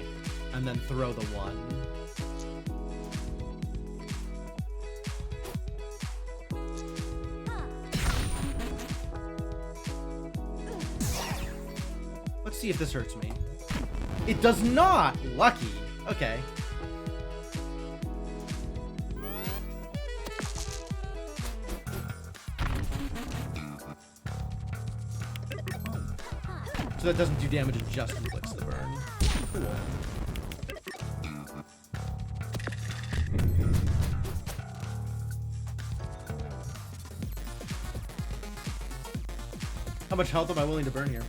and then throw the 1. Let's see if this hurts me. It does not! Lucky. Okay. So that doesn't do damage, it just inflicts the burn. Cool. How much health am I willing to burn here?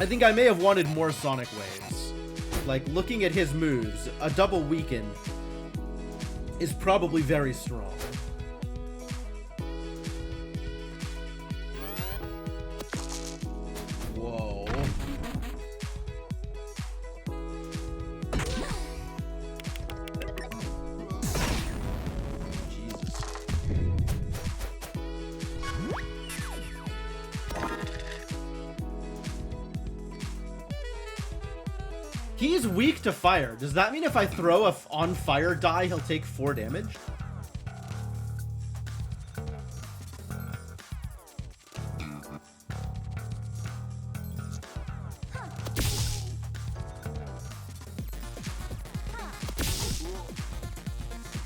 I think I may have wanted more Sonic Waves. Like, looking at his moves, a double weaken is probably very strong. Whoa. Jesus. He's weak to fire. Does that mean if I throw a on fire die, he'll take 4 damage?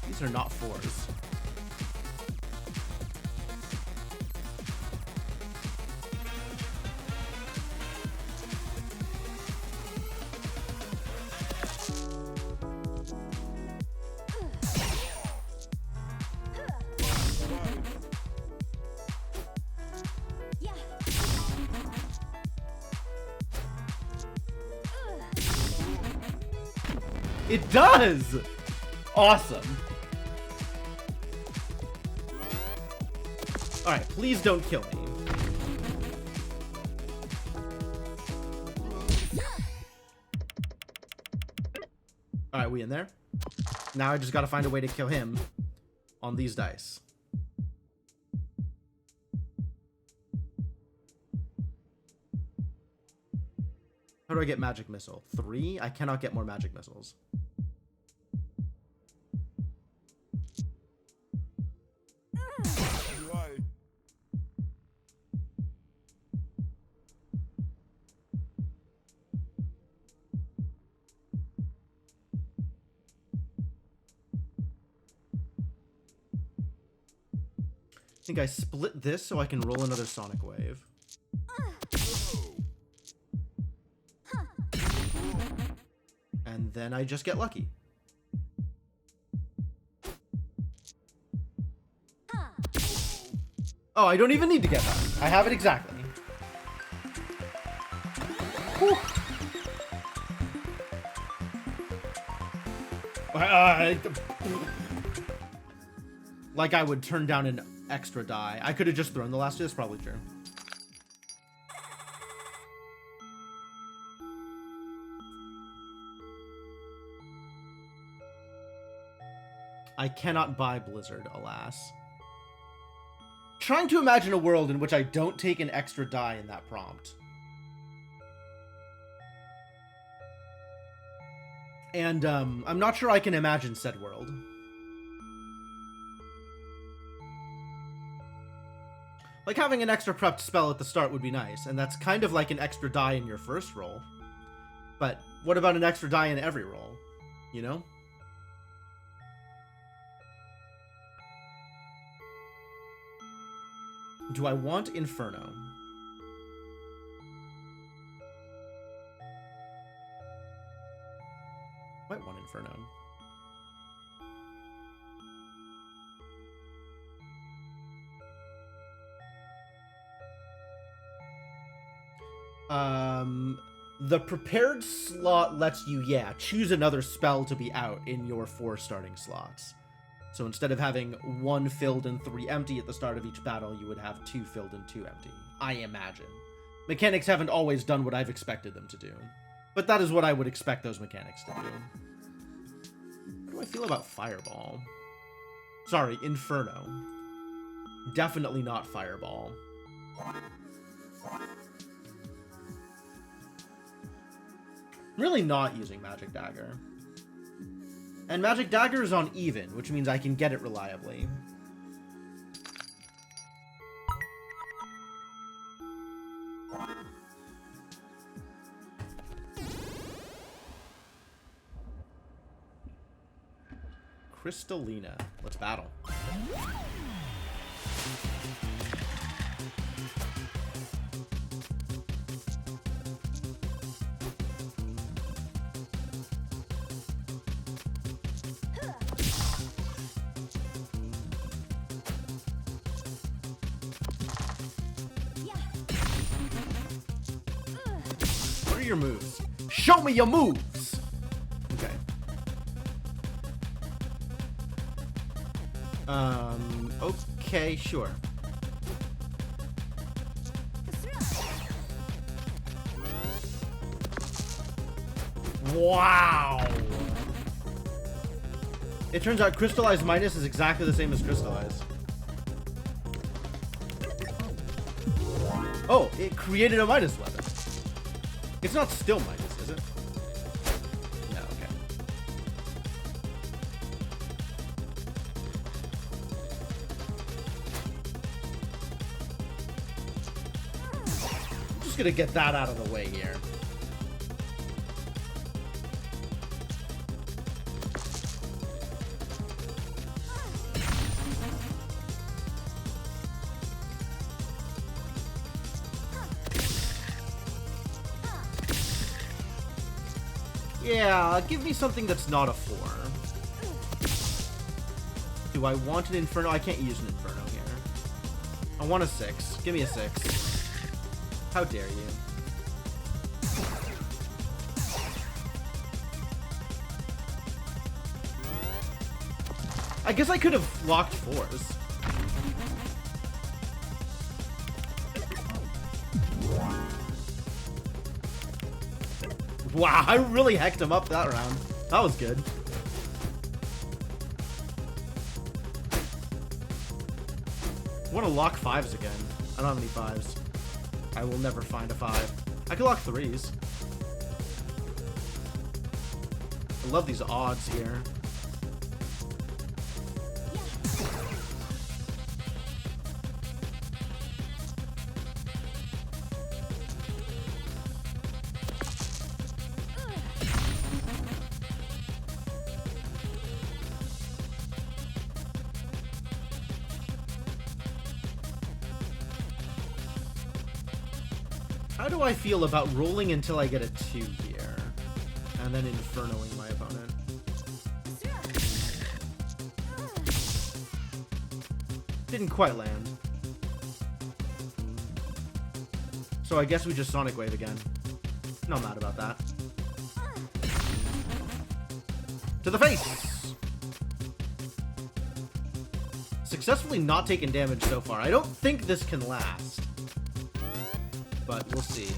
These are not 4s. It does! Awesome. Alright, please don't kill me. Alright, we in there? Now I just gotta find a way to kill him on these dice. How do I get magic missile? 3? I cannot get more magic missiles. I think I split this so I can roll another Sonic Wave. And then I just get lucky. Oh, I don't even need to get that. I have it exactly. Whew. Like I would turn down an extra die. I could have just thrown the last two. That's probably true. I cannot buy Blizzard, alas. Trying to imagine a world in which I don't take an extra die in that prompt. And, I'm not sure I can imagine said world. Like, having an extra prepped spell at the start would be nice, and that's kind of like an extra die in your first roll. But what about an extra die in every roll? You know? Do I want Inferno? Might want Inferno. The prepared slot lets you, choose another spell to be out in your 4 starting slots. So instead of having 1 filled and 3 empty at the start of each battle, you would have 2 filled and 2 empty, I imagine. Mechanics haven't always done what I've expected them to do, but that is what I would expect those mechanics to do. How do I feel about Fireball? Sorry, Inferno. Definitely not Fireball. Really not using Magic Dagger. And Magic Dagger is on even, which means I can get it reliably. Crystallina. Let's battle. your moves. Show me your moves! Okay. Okay, sure. Wow! It turns out Crystallized Minus is exactly the same as Crystallized. Oh, it created a Minus weapon. It's not still Minus, is it? No, okay. I'm just gonna get that out of the way here. Yeah, give me something that's not a 4. Do I want an Inferno? I can't use an Inferno here. I want a 6. Give me a 6. How dare you? I guess I could have locked 4s. Wow, I really hecked him up that round. That was good. I want to lock 5s again. I don't have any 5s. I will never find a 5. I can lock 3s. I love these odds here. How do I feel about rolling until I get a 2 here? And then Infernoing my opponent. Didn't quite land. So I guess we just Sonic Wave again. Not mad about that. To the face! Successfully not taken damage so far. I don't think this can last. But we'll see.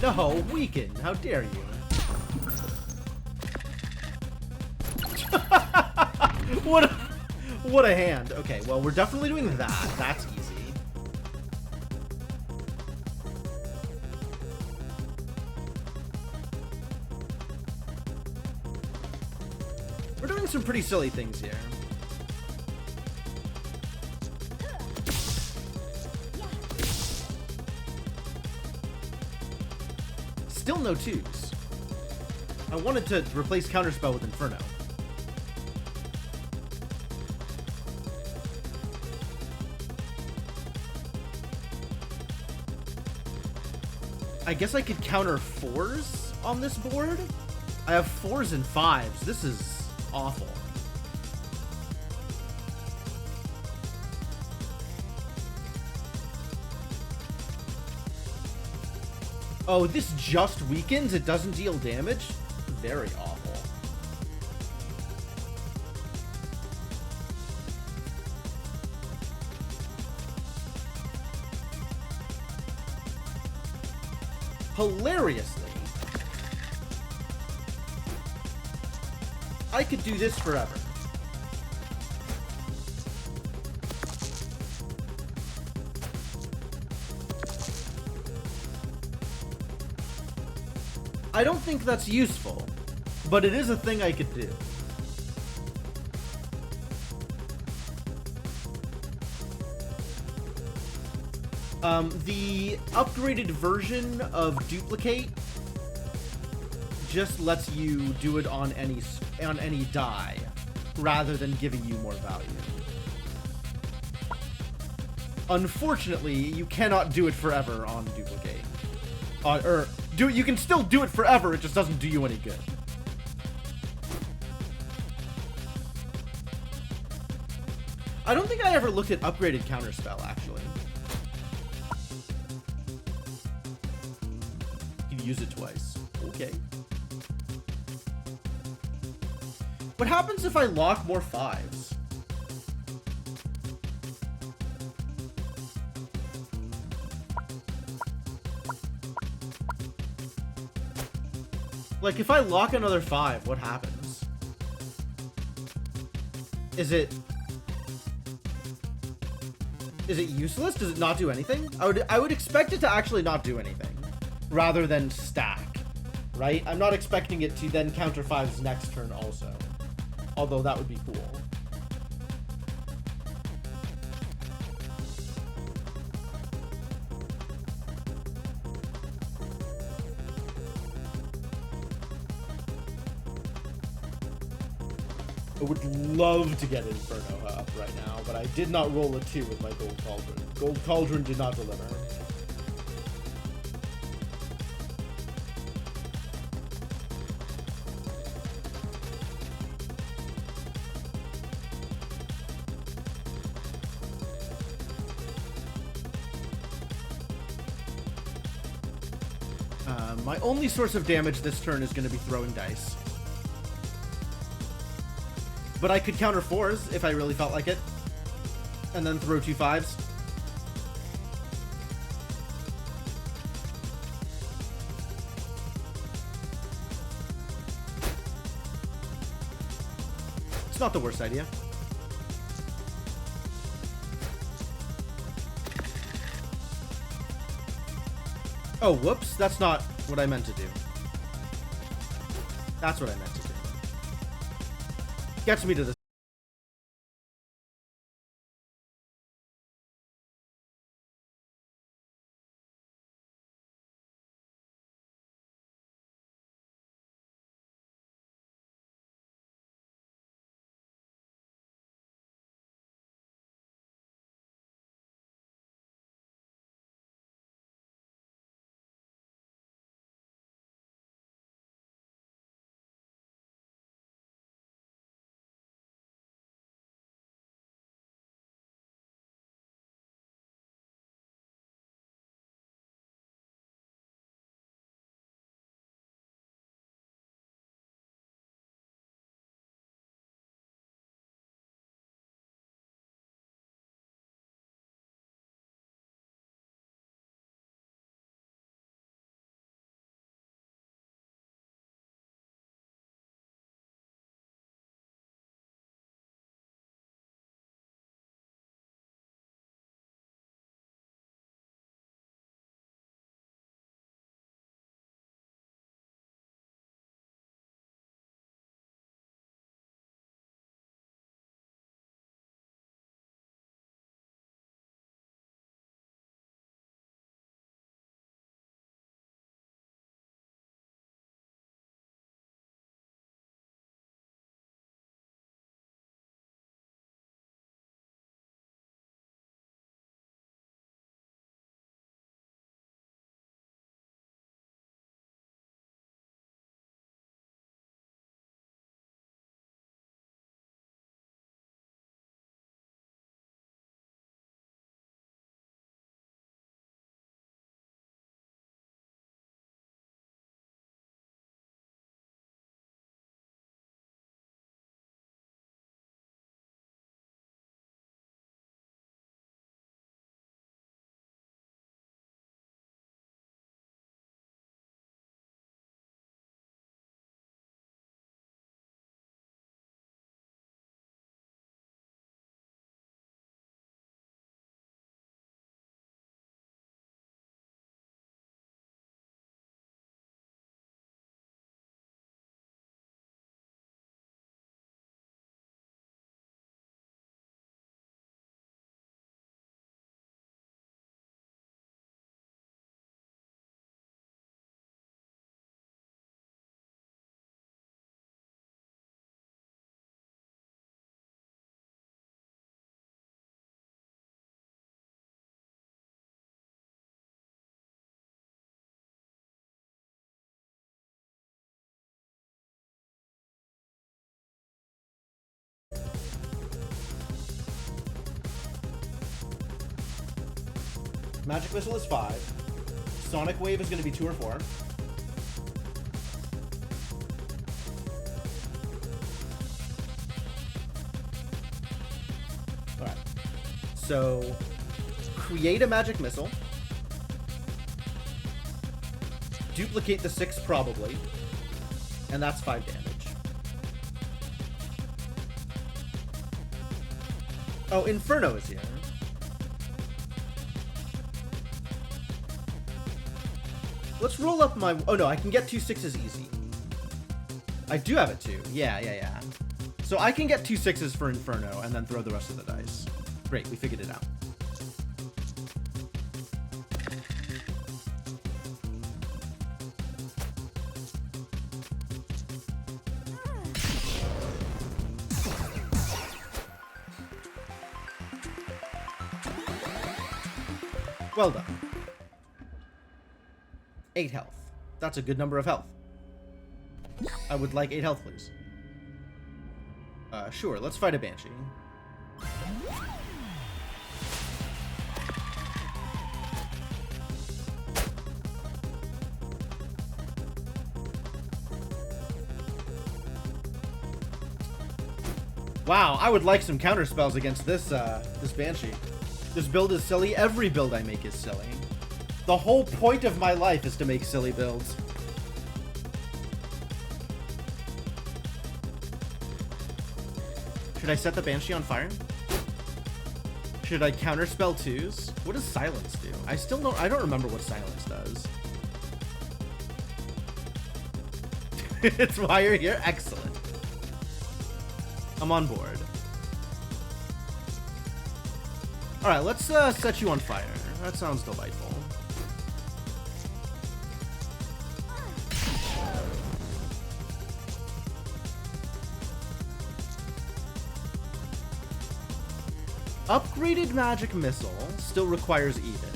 No, weaken. How dare you? What a hand. Okay, well, we're definitely doing that. That's easy. We're doing some pretty silly things here. Still no 2s. I wanted to replace Counterspell with Inferno. I guess I could counter 4s on this board? I have 4s and 5s. This is awful. Oh, this just weakens? It doesn't deal damage? Very awful. Hilariously, I could do this forever. I don't think that's useful, but it is a thing I could do. The upgraded version of Duplicate just lets you do it on any die, rather than giving you more value. Unfortunately, you cannot do it forever on Duplicate. You can still do it forever, it just doesn't do you any good. I don't think I ever looked at upgraded counterspell, actually. You can use it twice. Okay. What happens if I lock more 5s? Like, if I lock another 5, what happens? Is it useless? Does it not do anything? I would expect it to actually not do anything, rather than stack, right? I'm not expecting it to then counter 5's next turn also, although that would be cool. I would love to get Inferno up right now, but I did not roll a 2 with my Gold Cauldron. Gold Cauldron did not deliver. My only source of damage this turn is going to be throwing dice. But I could counter 4s if I really felt like it. And then throw 2 5s. It's not the worst idea. Oh, whoops. That's not what I meant to do. That's what I meant to do. Gets me to the Magic Missile is 5. Sonic Wave is going to be 2 or 4. Alright. So, create a Magic Missile. Duplicate the 6 probably. And that's 5 damage. Oh, Inferno is here. Let's roll up my... Oh no, I can get 2 6s easy. I do have it too. Yeah. So I can get 2 6s for Inferno and then throw the rest of the dice. Great, we figured it out. Well done. 8 health. That's a good number of health. I would like 8 health, please. Sure, let's fight a Banshee. Wow, I would like some counter spells against this this Banshee. This build is silly. Every build I make is silly. The whole point of my life is to make silly builds. Should I set the Banshee on fire? Should I counterspell 2s? What does Silence do? I don't remember what Silence does. It's why you're here? Excellent. I'm on board. Alright, let's set you on fire. That sounds delightful. Upgraded Magic Missile still requires even.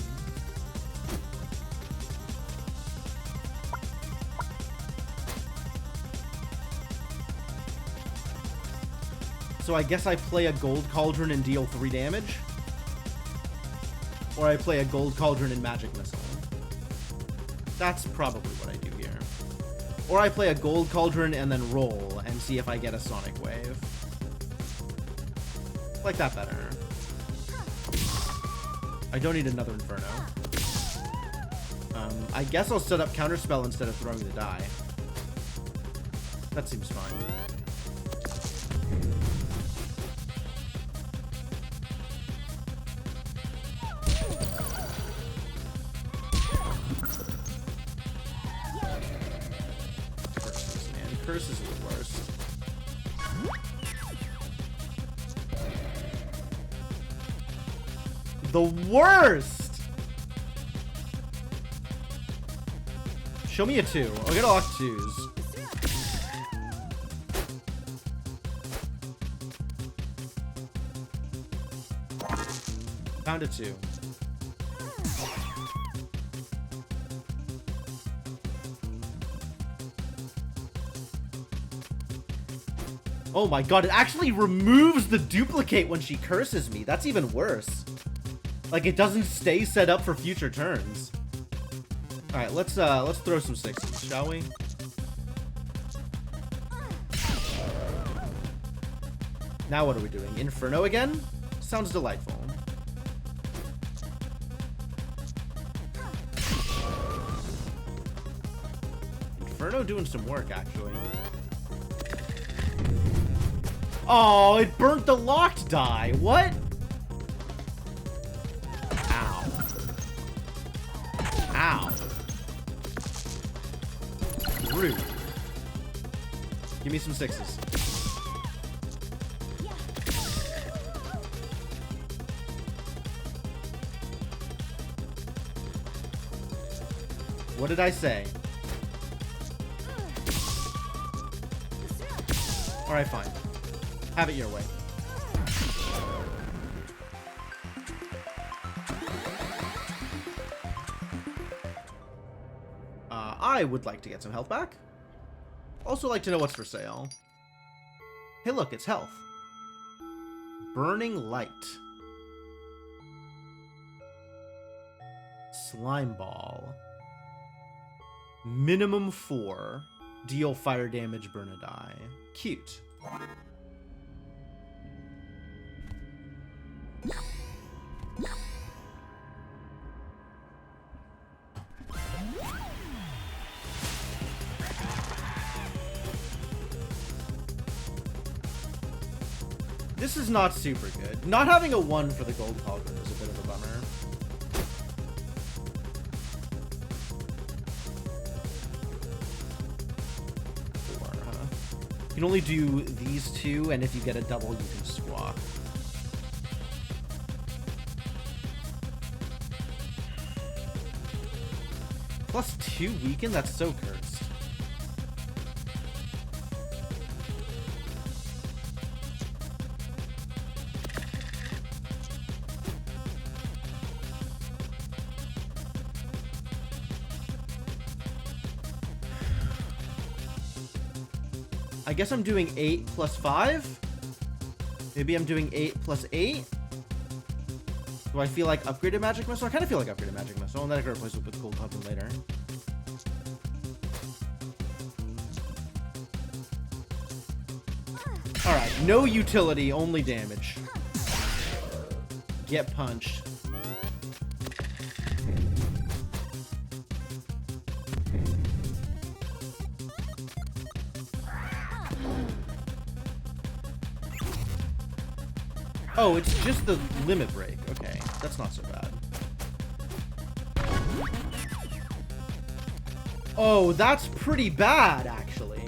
So I guess I play a Gold Cauldron and deal 3 damage? Or I play a Gold Cauldron and Magic Missile. That's probably what I do here. Or I play a Gold Cauldron and then roll and see if I get a Sonic Wave. Like that better. I don't need another Inferno. I guess I'll set up Counterspell instead of throwing the die. That seems fine. Curses, man. Curses are the worst. The worst! Show me a 2. I'll get all 2s. Found a 2. Oh my god, it actually removes the duplicate when she curses me. That's even worse. Like, it doesn't stay set up for future turns. Alright, let's throw some 6s, shall we? Now what are we doing? Inferno again? Sounds delightful. Inferno doing some work, actually. Oh, it burnt the locked die. What? Ow. Rude. Give me some 6s. What did I say? Alright, fine. Have it your way. I would like to get some health back. Also like to know what's for sale. Hey look, it's health. Burning Light. slime ball. Minimum 4. Deal fire damage, burn a die. Cute. This is not super good. Not having a 1 for the gold cauldron is a bit of a bummer. You can only do these 2, and if you get a double, you can squawk. Plus 2 weaken? That's so cursed. I guess I'm doing 8 plus 5? Maybe I'm doing 8 plus 8? Do I feel like upgraded magic missile? I kind of feel like upgraded magic missile, and then I can replace it with gold cauldron later. Alright, no utility, only damage. Get punched. Oh, it's just the limit break. Okay, that's not so bad. Oh, that's pretty bad, actually.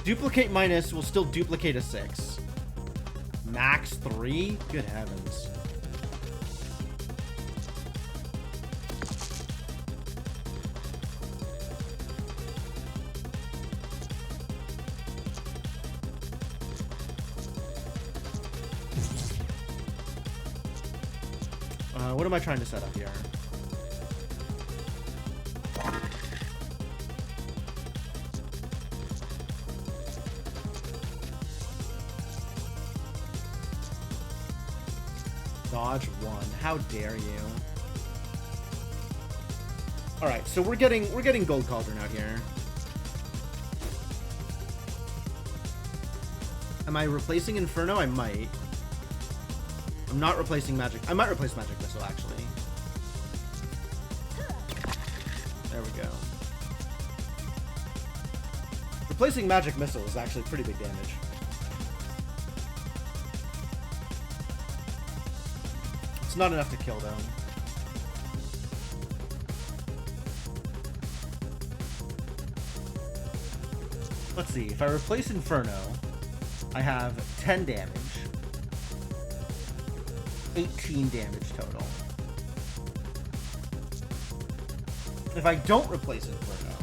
Duplicate minus will still duplicate a 6. Max 3? Good heavens. What am I trying to set up here? Dodge 1. How dare you? All right, so we're getting gold cauldron out here. Am I replacing Inferno? I might. I'm not replacing magic. I might replace magic missile, actually. There we go. Replacing magic missile is actually pretty big damage. It's not enough to kill, though. Let's see. If I replace Inferno, I have 10 damage. 18 damage total. If I don't replace Inferno,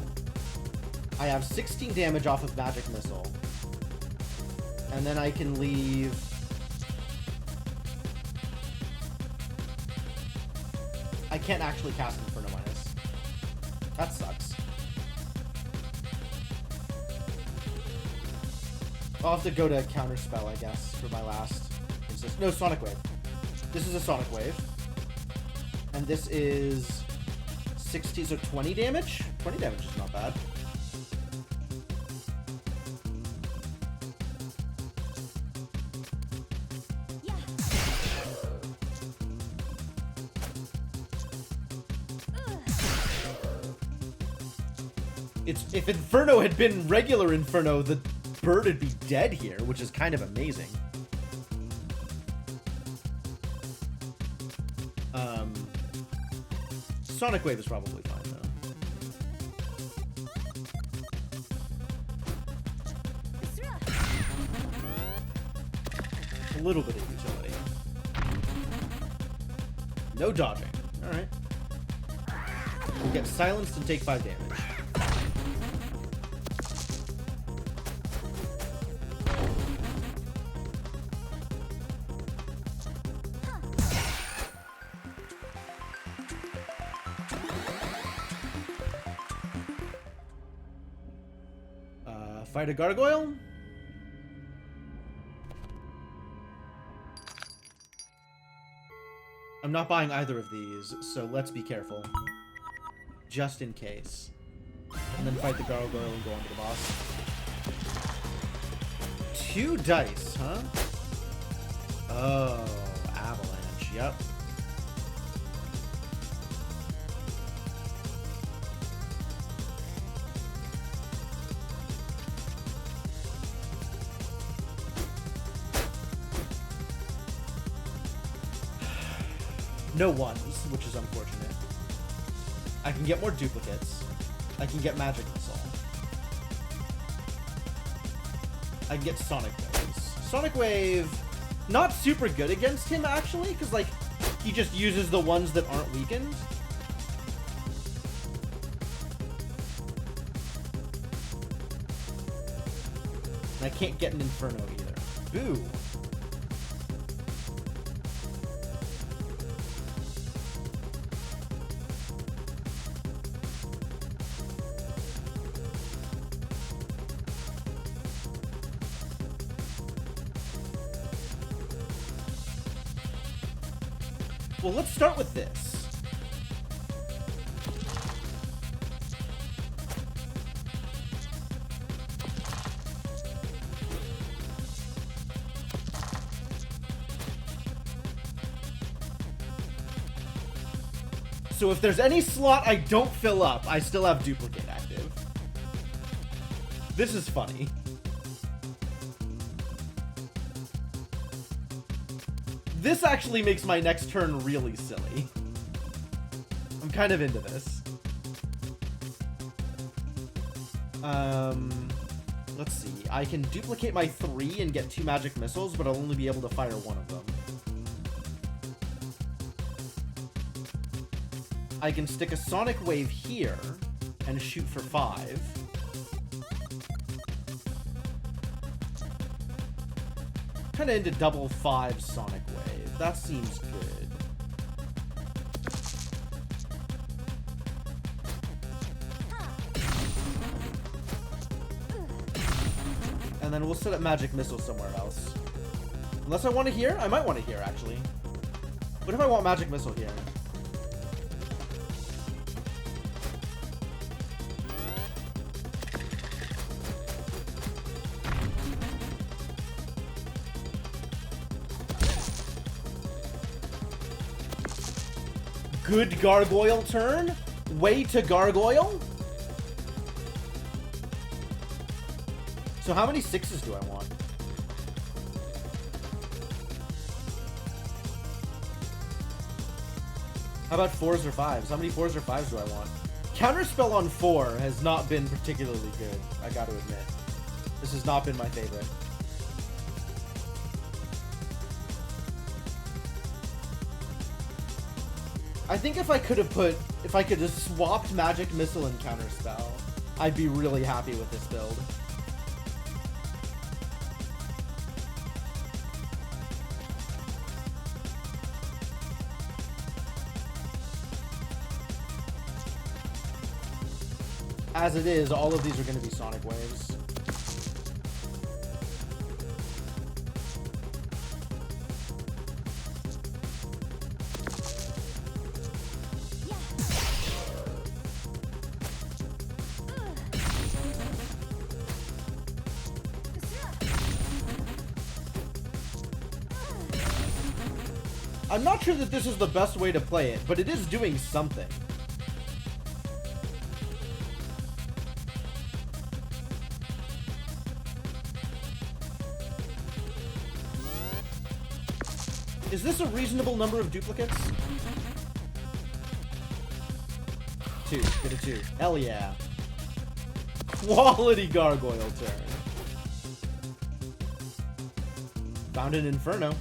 I have 16 damage off of Magic Missile. And then I can leave... I can't actually cast Inferno minus. That sucks. I'll have to go to Counterspell, I guess, for my last instance. No, Sonic Wave. This is a Sonic Wave. And this is 60, so 20 damage? 20 damage is not bad. Yeah. If Inferno had been regular Inferno, the bird would be dead here, which is kind of amazing. Sonic Wave is probably fine, though. A little bit of utility. No dodging. Alright. We'll get silenced and take 5 damage. Fight a gargoyle? I'm not buying either of these, so let's be careful. Just in case. And then fight the gargoyle and go on to the boss. 2 dice, huh? Oh, avalanche, yep. No ones, which is unfortunate. I can get more duplicates. I can get magic missile. I can get sonic waves. Sonic wave, not super good against him actually, because like he just uses the ones that aren't weakened. And I can't get an inferno either. Boo. Well, let's start with this. So if there's any slot I don't fill up, I still have duplicate active. This is funny. This actually makes my next turn really silly. I'm kind of into this. Let's see. I can duplicate my 3 and get 2 magic missiles, but I'll only be able to fire 1 of them. I can stick a sonic wave here and shoot for 5. Kind of into double 5 sonic wave. That seems good. And then we'll set up magic missile somewhere else. Unless I want to hear? I might want to hear, actually. What if I want magic missile here? Good gargoyle turn? Way to gargoyle? So how many 6s do I want? How about 4s or 5s? How many 4s or 5s do I want? Counterspell on 4 has not been particularly good, I gotta admit. This has not been my favorite. I think if I could have swapped magic missile and counterspell, I'd be really happy with this build. As it is, all of these are going to be sonic waves. I'm not sure that this is the best way to play it, but it is doing something. Is this a reasonable number of duplicates? 2. Get a 2. Hell yeah. Quality gargoyle turn. Found an inferno.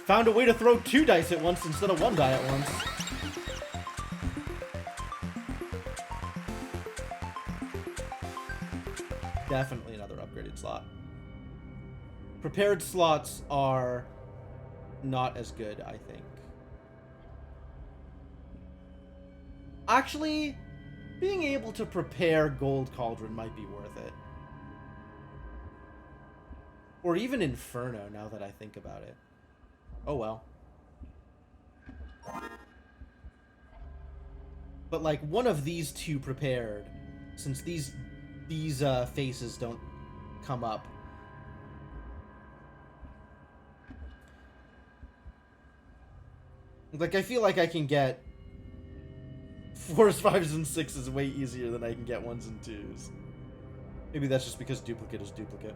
Found a way to throw 2 dice at once instead of 1 die at once. Definitely another upgraded slot. Prepared slots are not as good, I think. Actually, being able to prepare Gold Cauldron might be worth it. Or even Inferno, now that I think about it. Oh well. But like one of these two prepared, since these faces don't come up. Like I feel like I can get 4s, 5s, and 6s way easier than I can get 1s and 2s. Maybe that's just because duplicate is duplicate.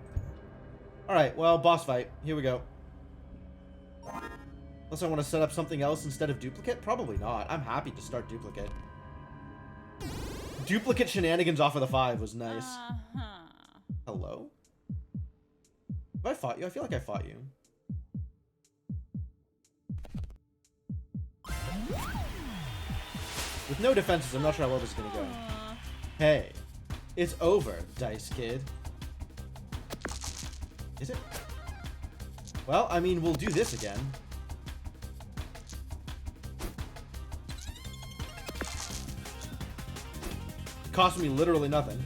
Alright, well, boss fight. Here we go. Unless I want to set up something else instead of duplicate? Probably not. I'm happy to start duplicate. Duplicate shenanigans off of the 5 was nice. Hello? Have I fought you? I feel like I fought you. With no defenses, I'm not sure how well this is going to go. Hey, it's over, Dice Kid. Is it? Well, I mean, we'll do this again. It cost me literally nothing.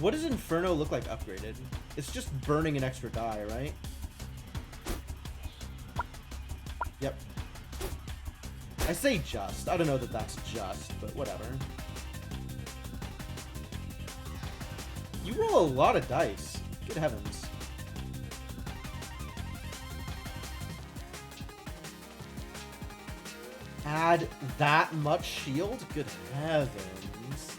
What does Inferno look like upgraded? It's just burning an extra die, right? Yep. I say just. I don't know that that's just, but whatever. You roll a lot of dice. Good heavens. Add that much shield? Good heavens.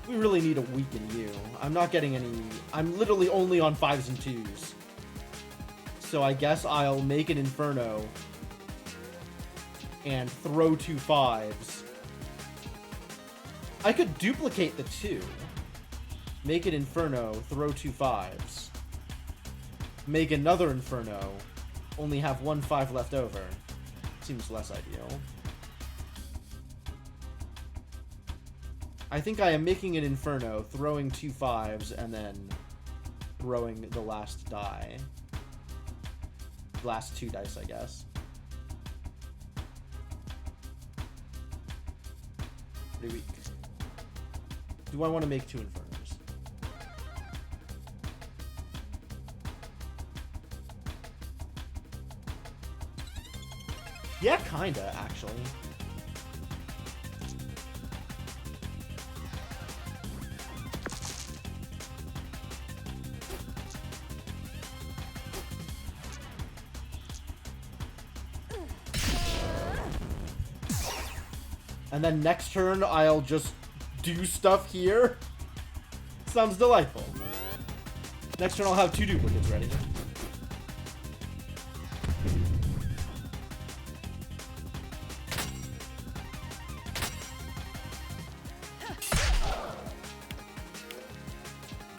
We really need to weaken you. I'm not getting any... I'm literally only on 5s and 2s. So I guess I'll make an Inferno and throw 2 5s. I could duplicate the 2. Make an Inferno, throw 2 5s. Make another Inferno, only have 1 5 left over. Seems less ideal. I think I am making an Inferno, throwing 2 5s, and then throwing the last die. Last 2 dice, I guess. Pretty weak. Do I want to make 2 Infernos? Yeah, kinda, actually. And then next turn, I'll just do stuff here. Sounds delightful. Next turn, I'll have 2 duplicates ready.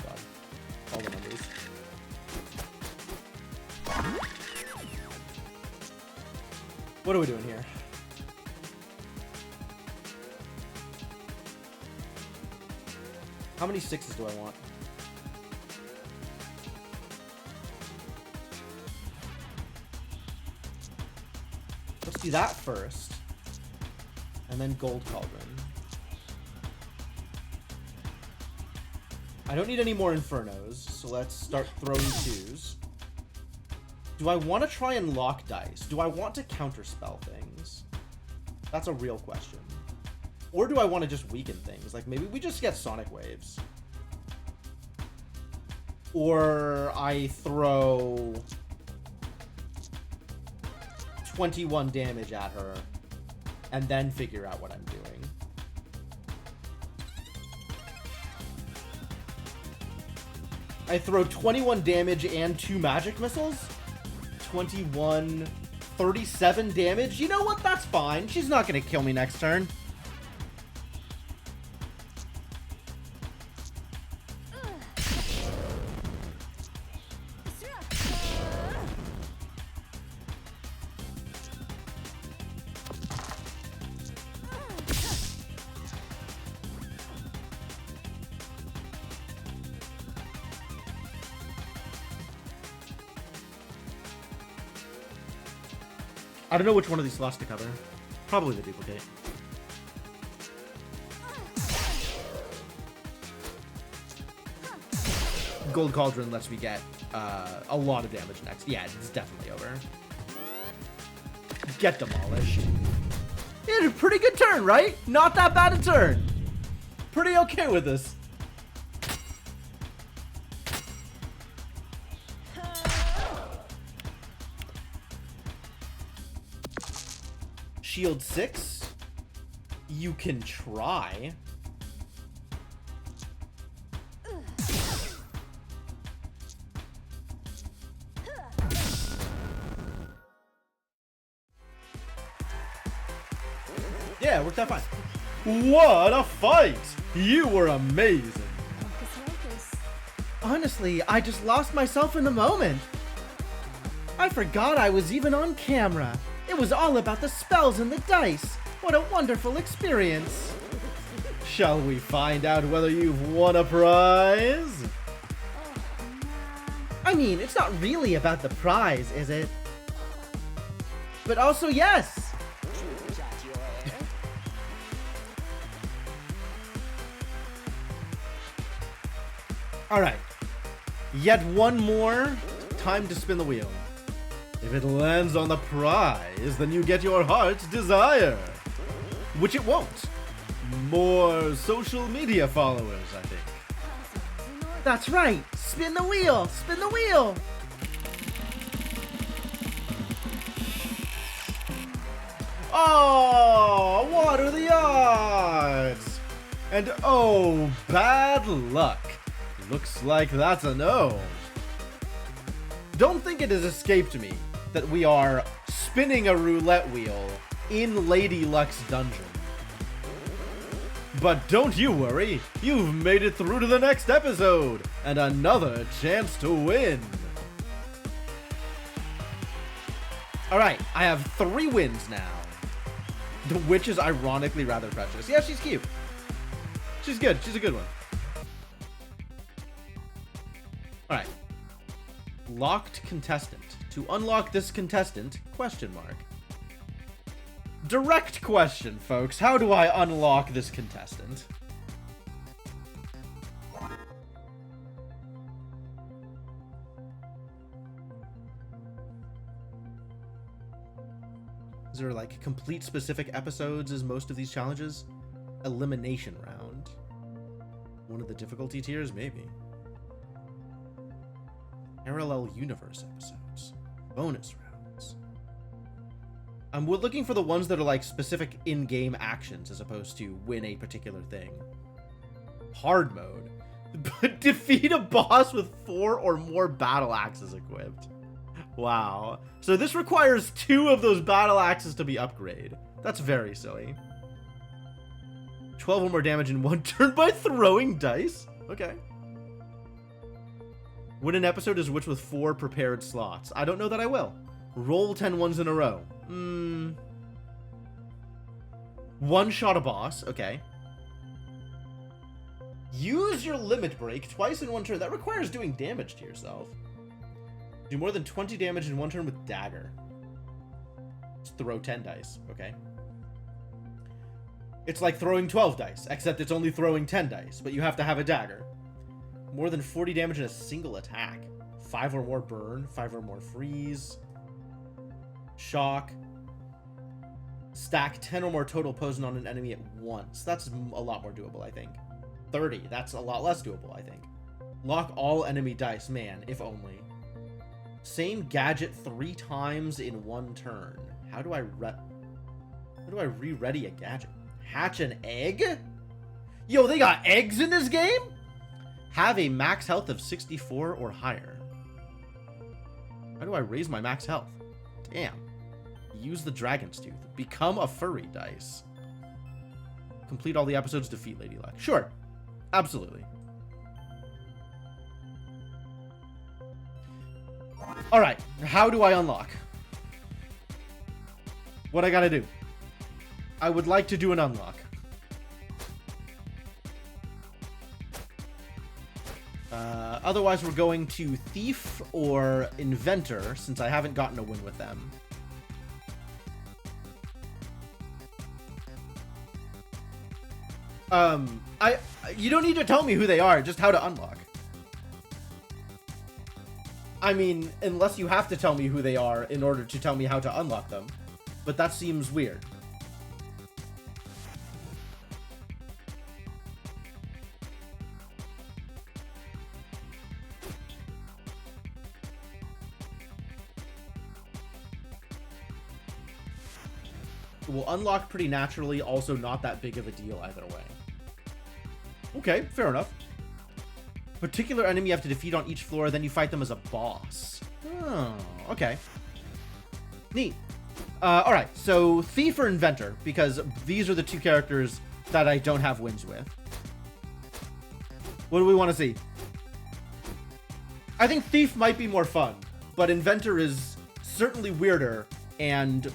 God. All the numbers. What are we doing here? How many 6s do I want? Let's do that first. And then Gold Cauldron. I don't need any more Infernos, so let's start throwing 2s. Do I want to try and lock dice? Do I want to counterspell things? That's a real question. Or do I want to just weaken things? Like, maybe we just get Sonic Waves. Or I throw 21 damage at her and then figure out what I'm doing. I throw 21 damage and 2 magic missiles? 21, 37 damage? You know what? That's fine. She's not going to kill me next turn. I don't know which one of these slots to cover. Probably the duplicate. Gold Cauldron lets me get a lot of damage next. Yeah, it's definitely over. Get demolished. You had a pretty good turn, right? Not that bad a turn. Pretty okay with this. Shield 6. You can try. Yeah, it worked out fine. What a fight! You were amazing. Honestly, I just lost myself in the moment. I forgot I was even on camera. It was all about the spells and the dice. What a wonderful experience. Shall we find out whether you've won a prize? I mean, it's not really about the prize, is it? But also, yes. Alright, yet one more time to spin the wheel. If it lands on the prize, then you get your heart's desire. Which it won't. More social media followers, I think. That's right, spin the wheel, spin the wheel. Oh, what are the odds? And oh, bad luck. Looks like that's a no. Don't think it has escaped me that we are spinning a roulette wheel in Lady Luck's dungeon. But don't you worry, you've made it through to the next episode and another chance to win. Alright, I have 3 wins now. The witch is ironically rather precious. Yeah, she's cute. She's good. She's a good one. Alright. Locked contestant. To unlock this contestant, question mark. Direct question, folks. How do I unlock this contestant? Is there like complete specific episodes as most of these challenges? Elimination round. One of the difficulty tiers, maybe. Parallel universe episodes. Bonus rounds. I'm looking for the ones that are like specific in-game actions as opposed to win a particular thing. Hard mode. Defeat a boss with 4 or more battle axes equipped. Wow. So this requires 2 of those battle axes to be upgraded. That's very silly. 12 or more damage in 1 turn by throwing dice? Okay. Win an episode is witch with 4 prepared slots. I don't know that I will. Roll 10 ones in a row. One shot a boss. Okay. Use your limit break twice in 1 turn. That requires doing damage to yourself. Do more than 20 damage in 1 turn with dagger. Just throw 10 dice. Okay. It's like throwing 12 dice, except it's only throwing 10 dice, but you have to have a dagger. More than 40 damage in a single attack. 5 or more burn, 5 or more freeze. Shock. Stack 10 or more total poison on an enemy at once. That's a lot more doable, I think. 30, that's a lot less doable, I think. Lock all enemy dice, man, if only. Same gadget 3 times in 1 turn. How do I re-ready a gadget? Hatch an egg? Yo, they got eggs in this game? Have a max health of 64 or higher. How do I raise my max health? Damn. Use the Dragon's Tooth. Become a furry dice. Complete all the episodes, defeat Lady Luck. Sure. Absolutely. Alright, how do I unlock? What I gotta do? I would like to do an unlock. Otherwise, we're going to Thief or Inventor, since I haven't gotten a win with them. You don't need to tell me who they are, just how to unlock. I mean, unless you have to tell me who they are in order to tell me how to unlock them. But that seems weird. It will unlock pretty naturally, also not that big of a deal either way. Okay, fair enough. Particular enemy you have to defeat on each floor, then you fight them as a boss. Oh, okay. Neat. Alright, so Thief or Inventor, because these are the two characters that I don't have wins with. What do we want to see? I think Thief might be more fun, but Inventor is certainly weirder and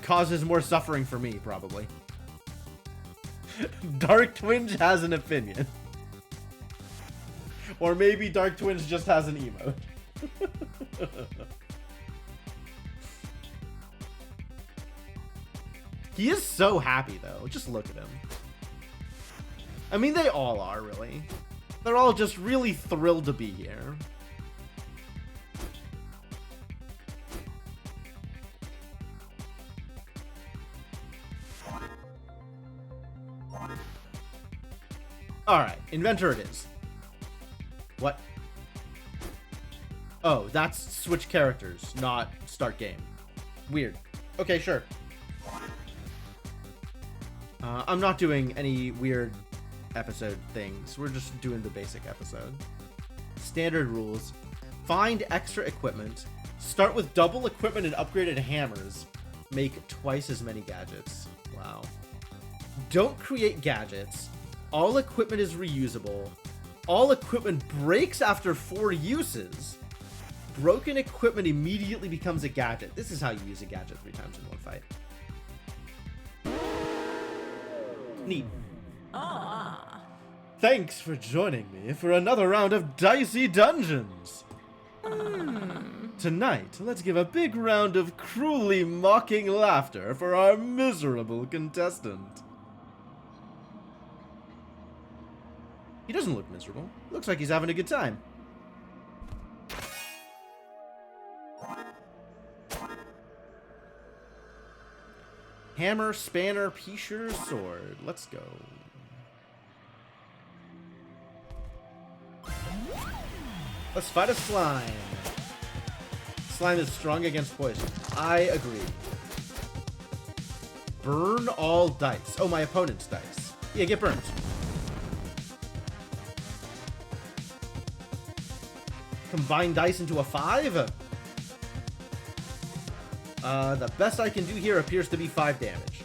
causes more suffering for me, probably. Dark Twinge has an opinion. Or maybe Dark Twinge just has an emote. He is so happy, though. Just look at him. I mean, they all are, really. They're all just really thrilled to be here. Alright, Inventor it is. What? Oh, that's switch characters, not start game. Weird. Okay, sure. I'm not doing any weird episode things. We're just doing the basic episode. Standard rules. Find extra equipment. Start with double equipment and upgraded hammers. Make twice as many gadgets. Wow. Don't create gadgets. All equipment is reusable. All equipment breaks after 4 uses. Broken equipment immediately becomes a gadget. This is how you use a gadget 3 times in one fight. Neat. Thanks for joining me for another round of Dicey Dungeons. Tonight, let's give a big round of cruelly mocking laughter for our miserable contestant. He doesn't look miserable. Looks like he's having a good time. Hammer, spanner, pisher, sword. Let's go. Let's fight a slime. Slime is strong against poison. I agree. Burn all dice. Oh, my opponent's dice. Yeah, get burned. Combine dice into a 5? The best I can do here appears to be 5 damage.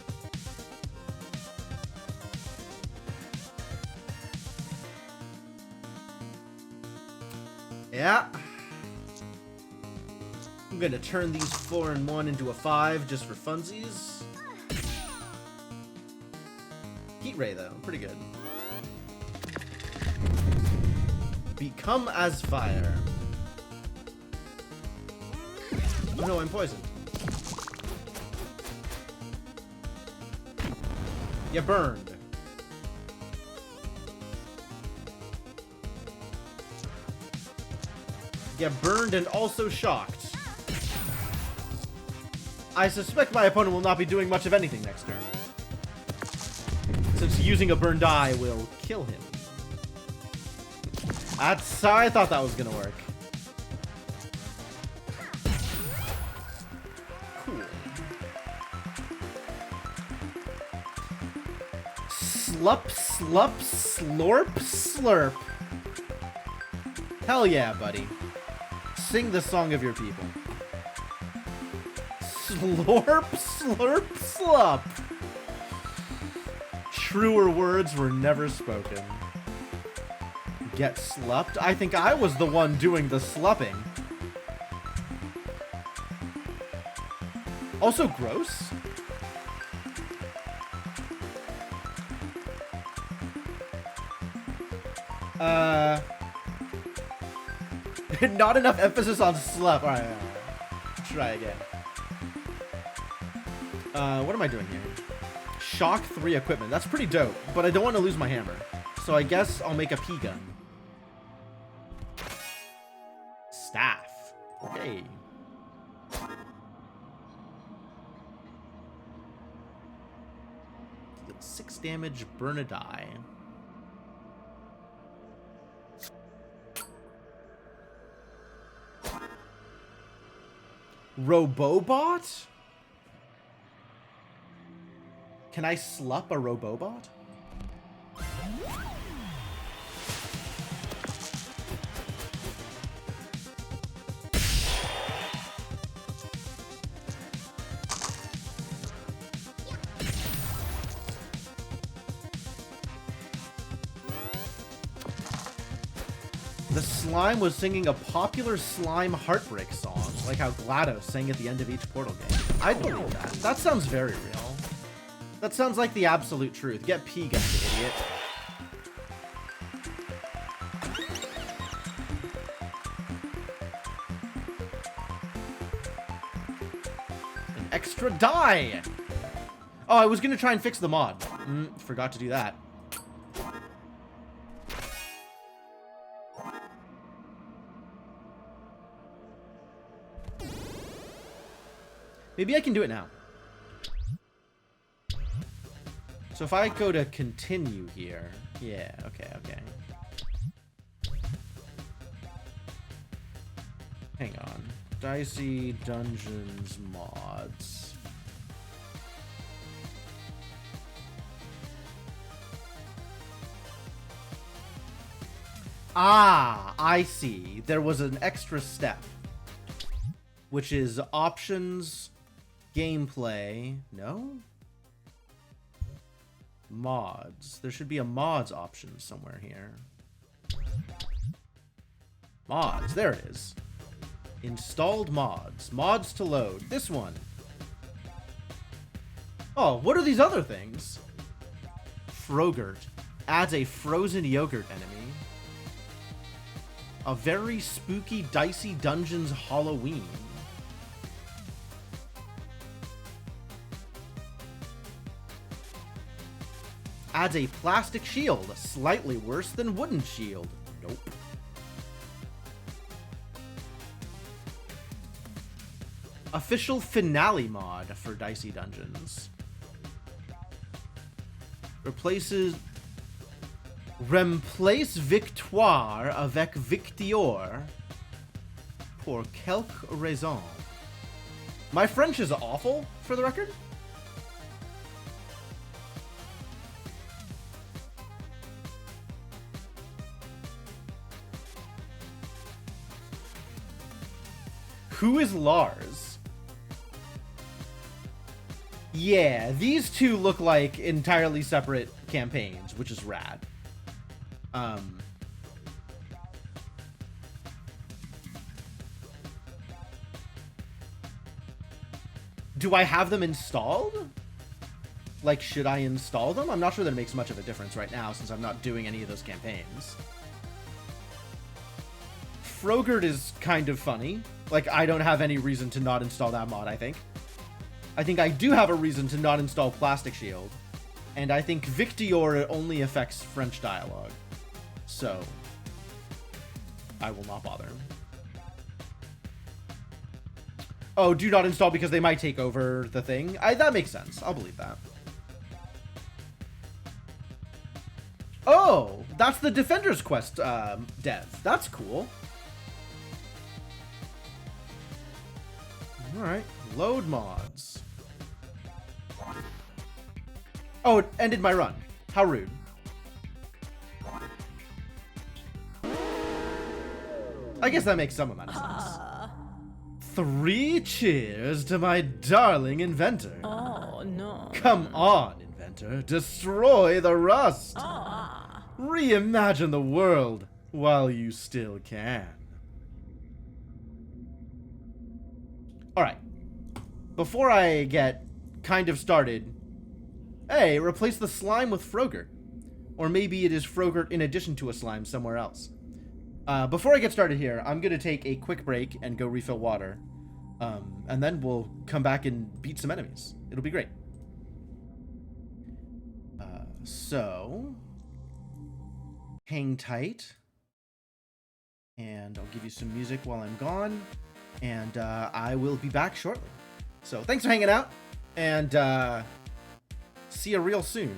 Yeah. I'm gonna turn these 4 and 1 into a 5 just for funsies. Heat Ray, though. Pretty good. Become as fire. Oh no, I'm poisoned. You burned. You burned and also shocked. I suspect my opponent will not be doing much of anything next turn, since using a burned die will kill him. That's how I thought that was gonna work. Cool. Slup, slup, slorp, slurp. Hell yeah, buddy. Sing the song of your people. Slorp, slurp, slup. Truer words were never spoken. Get slupped? I think I was the one doing the slupping. Also gross. Not enough emphasis on slup. Alright, try again. What am I doing here? Shock 3 equipment. That's pretty dope, but I don't want to lose my hammer. So I guess I'll make a P gun. Staff. Okay. 6 damage, burn a die. Robobot? Can I slup a Robobot? The slime was singing a popular slime heartbreak song, like how GLaDOS sang at the end of each Portal game. I believe that. That sounds very real. That sounds like the absolute truth. Get P gun, you idiot. An extra die! Oh, I was gonna try and fix the mod. Forgot to do that. Maybe I can do it now. So if I go to continue here. Yeah, okay. Hang on. Dicey Dungeons mods. Ah, I see. There was an extra step, which is options, gameplay. No? Mods. There should be a mods option somewhere here. Mods. There it is. Installed mods. Mods to load. This one. Oh, what are these other things? Frogurt. Adds a frozen yogurt enemy. A very spooky Dicey Dungeons Halloween. Adds a plastic shield, slightly worse than wooden shield. Nope. Official finale mod for Dicey Dungeons. Remplace victoire avec victior pour quelque raison. My French is awful, for the record. Who is Lars? Yeah, these two look like entirely separate campaigns, which is rad. Do I have them installed? Like, should I install them? I'm not sure that it makes much of a difference right now since I'm not doing any of those campaigns. Frogurt is kind of funny. Like, I don't have any reason to not install that mod, I think. I think I do have a reason to not install Plastic Shield. And I think Victior only affects French dialogue. So, I will not bother. Oh, do not install because they might take over the thing? That makes sense. I'll believe that. Oh, that's the Defender's Quest dev. That's cool. Alright, load mods. Oh, it ended my run. How rude. I guess that makes some amount of sense. 3 cheers to my darling inventor. Oh, no. Come on, inventor. Destroy the rust. Reimagine the world while you still can. Alright. Before I get kind of started, hey, replace the slime with Frogurt. Or maybe it is Frogurt in addition to a slime somewhere else. Before I get started here, I'm going to take a quick break and go refill water. And then we'll come back and beat some enemies. It'll be great. So, hang tight. And I'll give you some music while I'm gone. And I will be back shortly. So, thanks for hanging out. And see you real soon.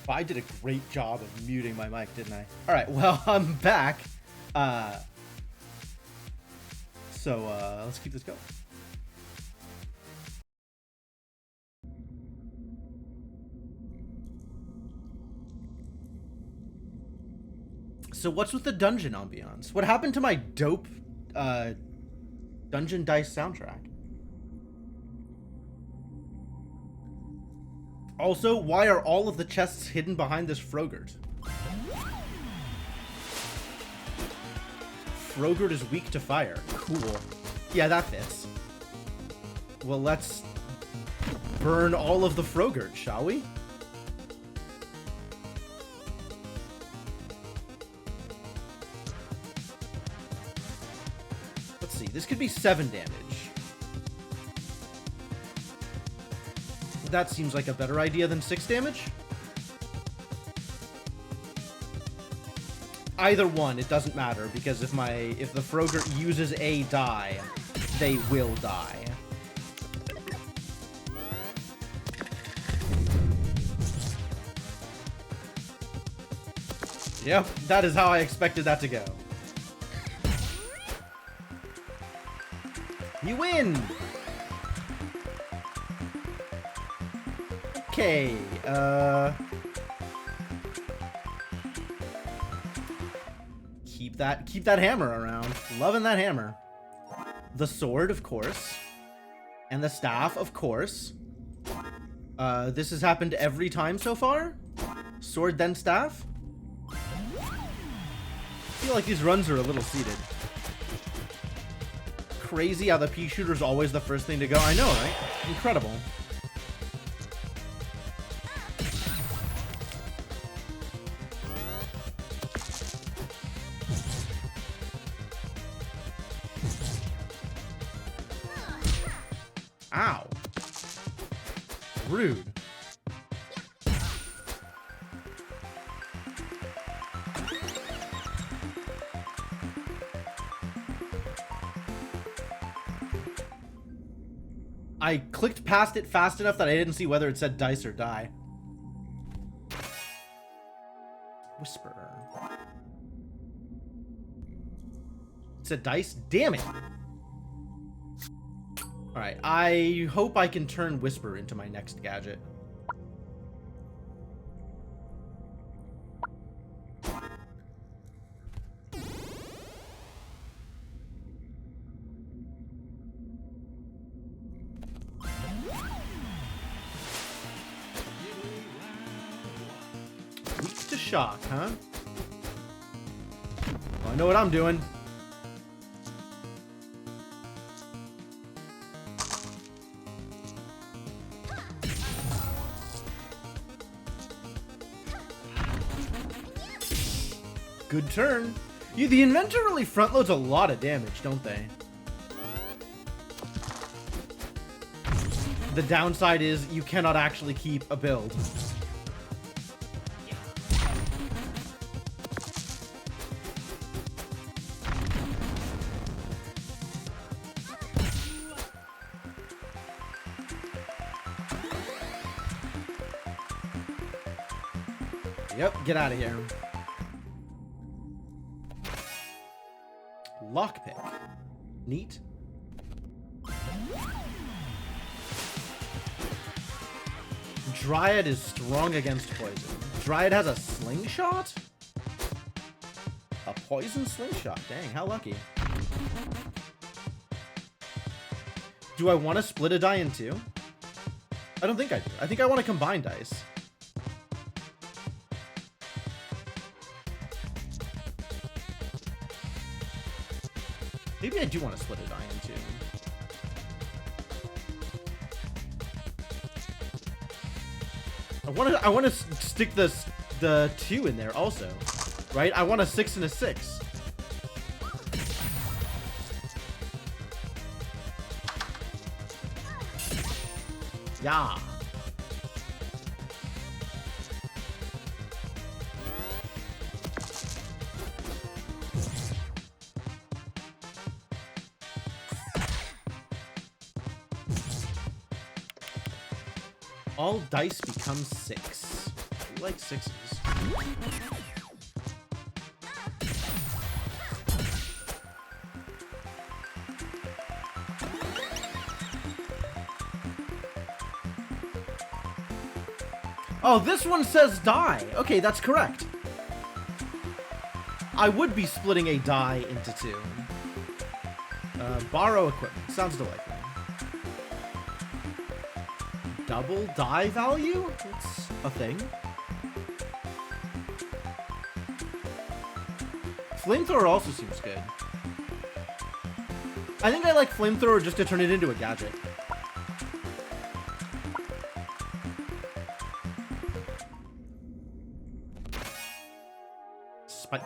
I did a great job of muting my mic, didn't I? All right, well, I'm back. So let's keep this going. So what's with the dungeon ambiance? What happened to my dope Dungeon Dice soundtrack? Also, why are all of the chests hidden behind this Frogurt? Frogurt is weak to fire. Cool. Yeah, that fits. Well, let's burn all of the Frogurt, shall we? Let's see. This could be 7 damage. That seems like a better idea than 6 damage. Either one, it doesn't matter, because if the Frogurt uses a die, they will die. Yep, that is how I expected that to go. You win! Okay, keep that hammer around. Loving that hammer. The sword, of course. And the staff, of course. This has happened every time so far. Sword, then staff. I feel like these runs are a little seated. Crazy how the pea shooter's always the first thing to go. I know, right? Incredible. Ow. Rude. I clicked past it fast enough that I didn't see whether it said dice or die. Whisper. It said dice? Damn it! Alright, I hope I can turn Whisper into my next gadget. Weak to shock, huh? Well, I know what I'm doing. Good turn. The inventor really front loads a lot of damage, don't they? The downside is you cannot actually keep a build. Yep, get out of here. Lockpick. Neat. Dryad is strong against poison. Dryad has a slingshot? A poison slingshot. Dang, how lucky. Do I want to split a die in two? I don't think I do. I think I want to combine dice. Maybe I do want to split a die in two. I want to stick the 2 in there also, right? I want a 6 and a 6. Yeah. All dice become 6. We like 6s. Oh, this one says die. Okay, that's correct. I would be splitting a die into 2. Borrow equipment. Sounds delightful. Double die value? It's a thing. Flamethrower also seems good. I think I like Flamethrower just to turn it into a gadget. Spike.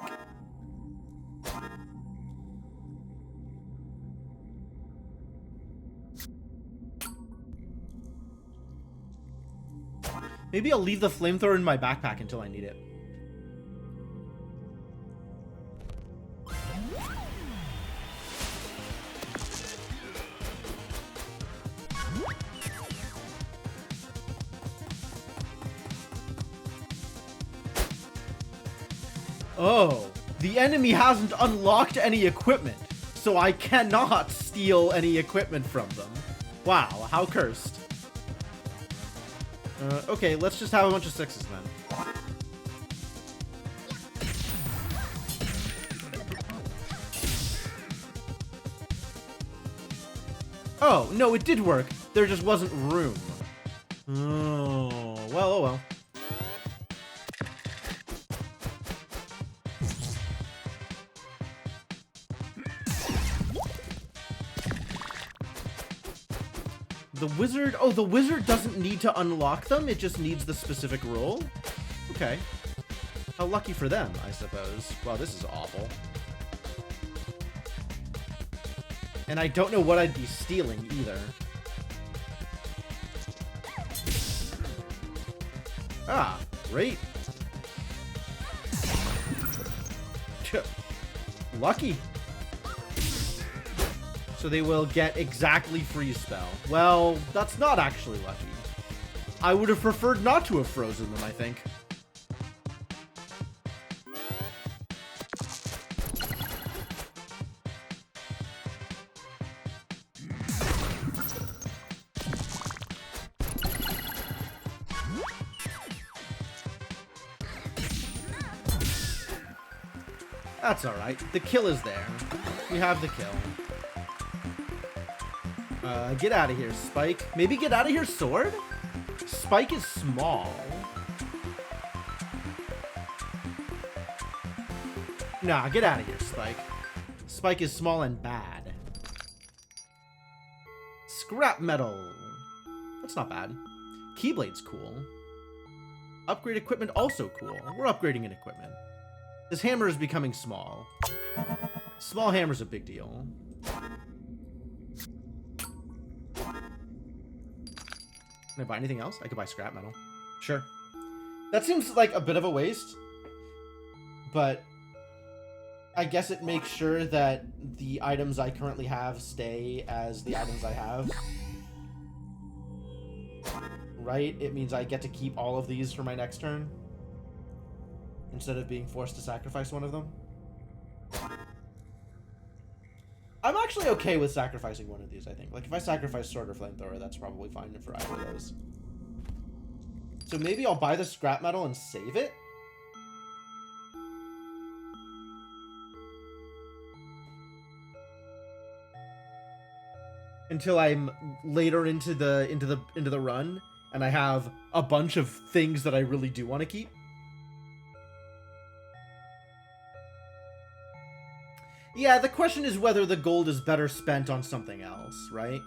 Maybe I'll leave the flamethrower in my backpack until I need it. Oh, the enemy hasn't unlocked any equipment, so I cannot steal any equipment from them. Wow, how cursed. Okay, let's just have a bunch of 6s then. Oh, no, it did work. There just wasn't room. Oh, well, oh well. The wizard... Oh, the wizard doesn't need to unlock them. It just needs the specific roll. Okay. How lucky for them, I suppose. Wow, this is awful. And I don't know what I'd be stealing, either. Ah, great. Lucky. So they will get exactly freeze spell. Well, that's not actually lucky. I would have preferred not to have frozen them, I think. That's alright. The kill is there. We have the kill. Get out of here, Spike. Maybe get out of here, Sword? Spike is small. Nah, get out of here, Spike. Spike is small and bad. Scrap metal. That's not bad. Keyblade's cool. Upgrade equipment also cool. We're upgrading in equipment. This hammer is becoming small. Small hammer's a big deal. Can I buy anything else? I could buy scrap metal. Sure. That seems like a bit of a waste. But I guess it makes sure that the items I currently have stay as the items I have. Right? It means I get to keep all of these for my next turn, instead of being forced to sacrifice one of them. I'm actually okay with sacrificing one of these, I think. Like, if I sacrifice Sword or Flamethrower, that's probably fine for either of those. So maybe I'll buy the scrap metal and save it? Until I'm later into the run, and I have a bunch of things that I really do want to keep. Yeah, the question is whether the gold is better spent on something else, right?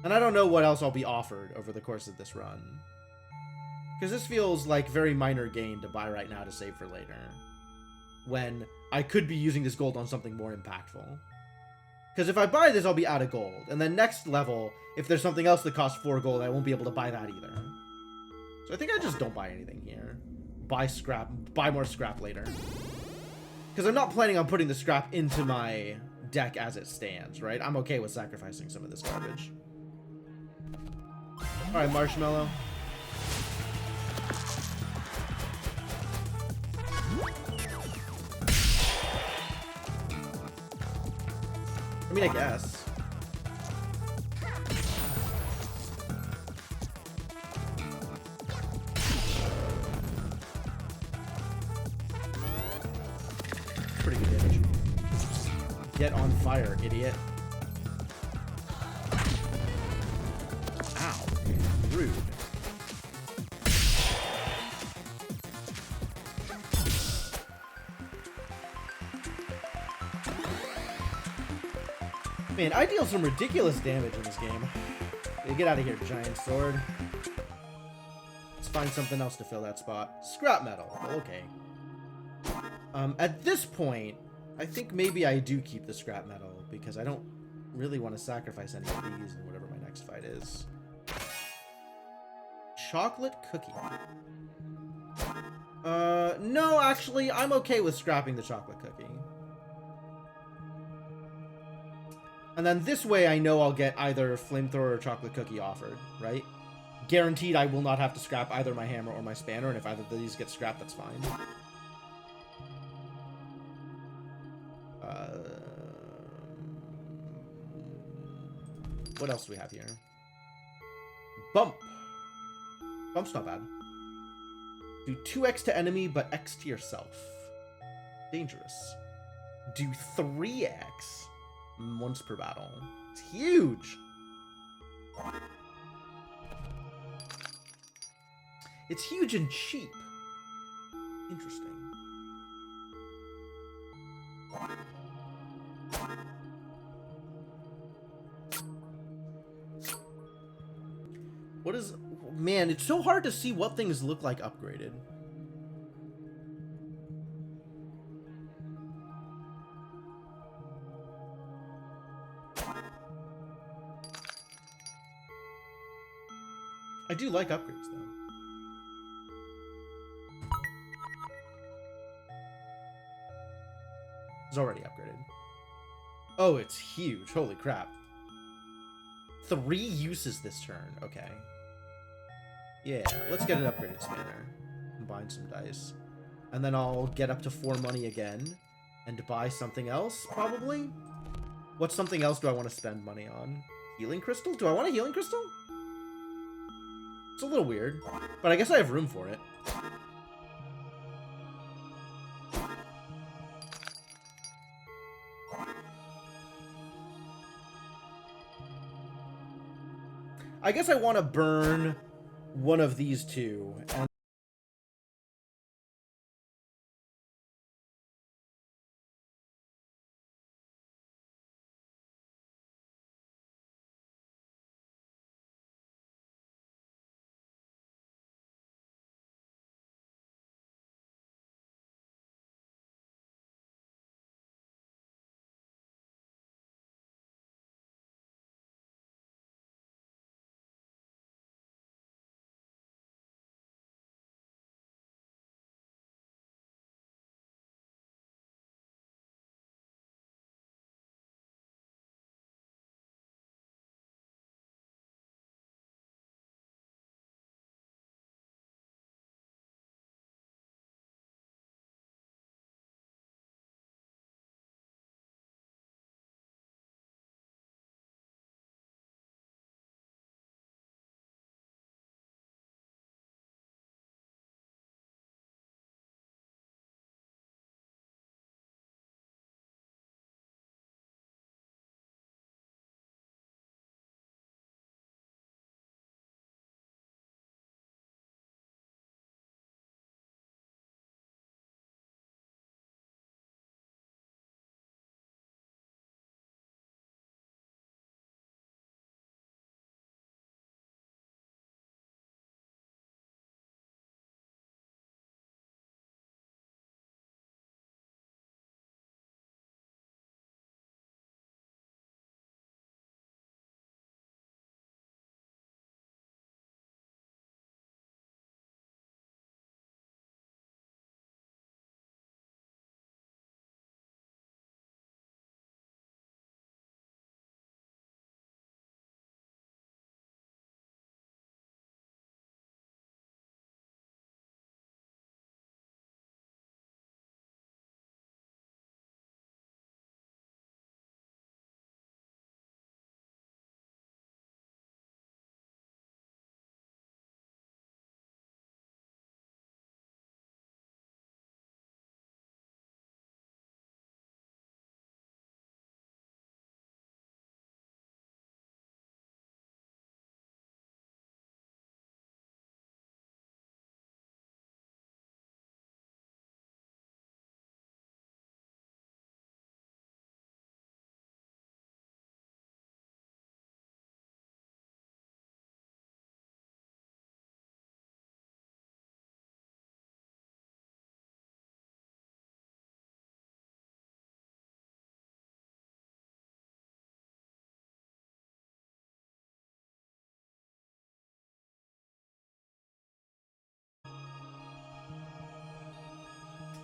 And I don't know what else I'll be offered over the course of this run. Because this feels like very minor gain to buy right now to save for later, when I could be using this gold on something more impactful. Because if I buy this, I'll be out of gold. And then next level, if there's something else that costs 4 gold, I won't be able to buy that either. So I think I just don't buy anything here. Buy scrap, buy more scrap later. Because I'm not planning on putting the scrap into my deck as it stands, right? I'm okay with sacrificing some of this garbage. Alright, Marshmallow. I mean, I guess. Pretty good damage. Get on fire, idiot. Ow. Rude. Man, I deal some ridiculous damage in this game. Get out of here, giant sword. Let's find something else to fill that spot. Scrap metal. Well, okay. At this point, I think maybe I do keep the scrap metal, because I don't really want to sacrifice any of these in whatever my next fight is. Chocolate cookie. No, actually, I'm okay with scrapping the chocolate cookie. And then this way I know I'll get either Flamethrower or Chocolate Cookie offered, right? Guaranteed I will not have to scrap either my hammer or my spanner, and if either of these get scrapped, that's fine. What else do we have here? Bump. Bump's not bad. Do 2x to enemy, but x to yourself. Dangerous. Do 3x. Once per battle. It's huge. It's huge and cheap. Interesting. What is... Man, it's so hard to see what things look like upgraded. I do like upgrades, though. It's already upgraded. Oh, it's huge. Holy crap. 3 uses this turn. Okay. Yeah, let's get an upgraded spanner. Combine some dice. And then I'll get up to 4 money again. And buy something else, probably? What something else do I want to spend money on? Healing crystal? Do I want a healing crystal? It's a little weird. But I guess I have room for it. I guess I want to burn one of these two. And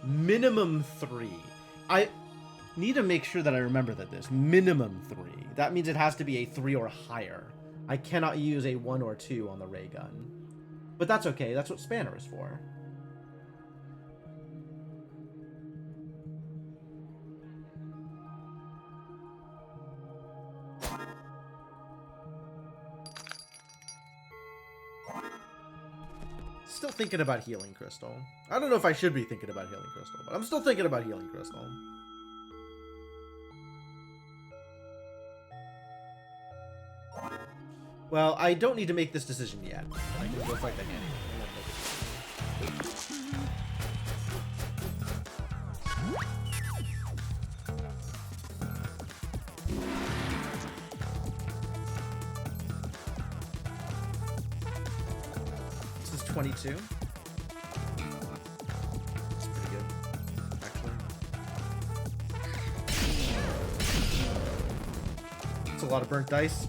minimum 3. I need to make sure that I remember that this. Minimum 3. That means it has to be a 3 or higher. I cannot use a 1 or 2 on the ray gun. But that's okay. That's what spanner is for. Still thinking about healing crystal. I don't know if I should be thinking about healing crystal, but I'm still thinking about healing crystal. Well, I don't need to make this decision yet. I can go fight the hand. This is 22. That's pretty good, actually. It's a lot of burnt dice.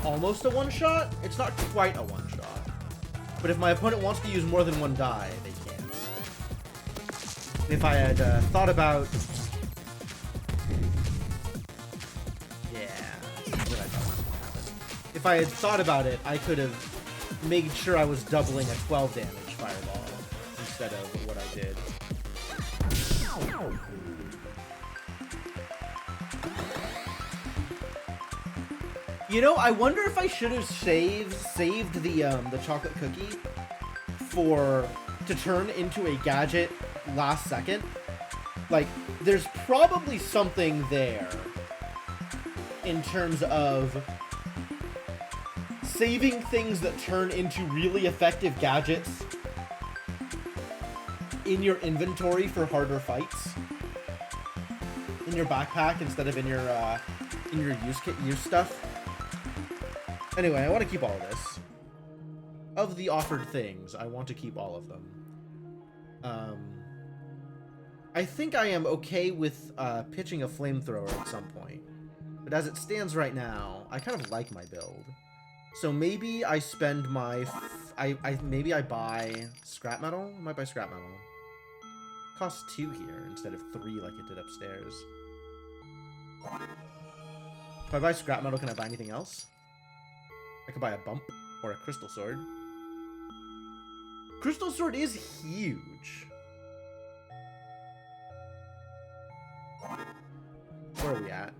Almost a one-shot. It's not quite a one-shot. But if my opponent wants to use more than one die, they can't. If I had thought about... Yeah, that's what I thought was gonna happen. If I had thought about it, I could have made sure I was doubling a 12 damage fireball instead of what I did. You know, I wonder if I should have saved the chocolate cookie to turn into a gadget last second. Like, there's probably something there in terms of saving things that turn into really effective gadgets in your inventory for harder fights. In your backpack instead of in your use stuff. Anyway, I want to keep all of this. Of the offered things, I want to keep all of them. I think I am okay with pitching a flamethrower at some point. But as it stands right now, I kind of like my build. So maybe I spend my... maybe I buy scrap metal? I might buy scrap metal. Costs 2 here instead of 3 like it did upstairs. If I buy scrap metal, can I buy anything else? I could buy a bump or a crystal sword. Crystal sword is huge. Where are we at?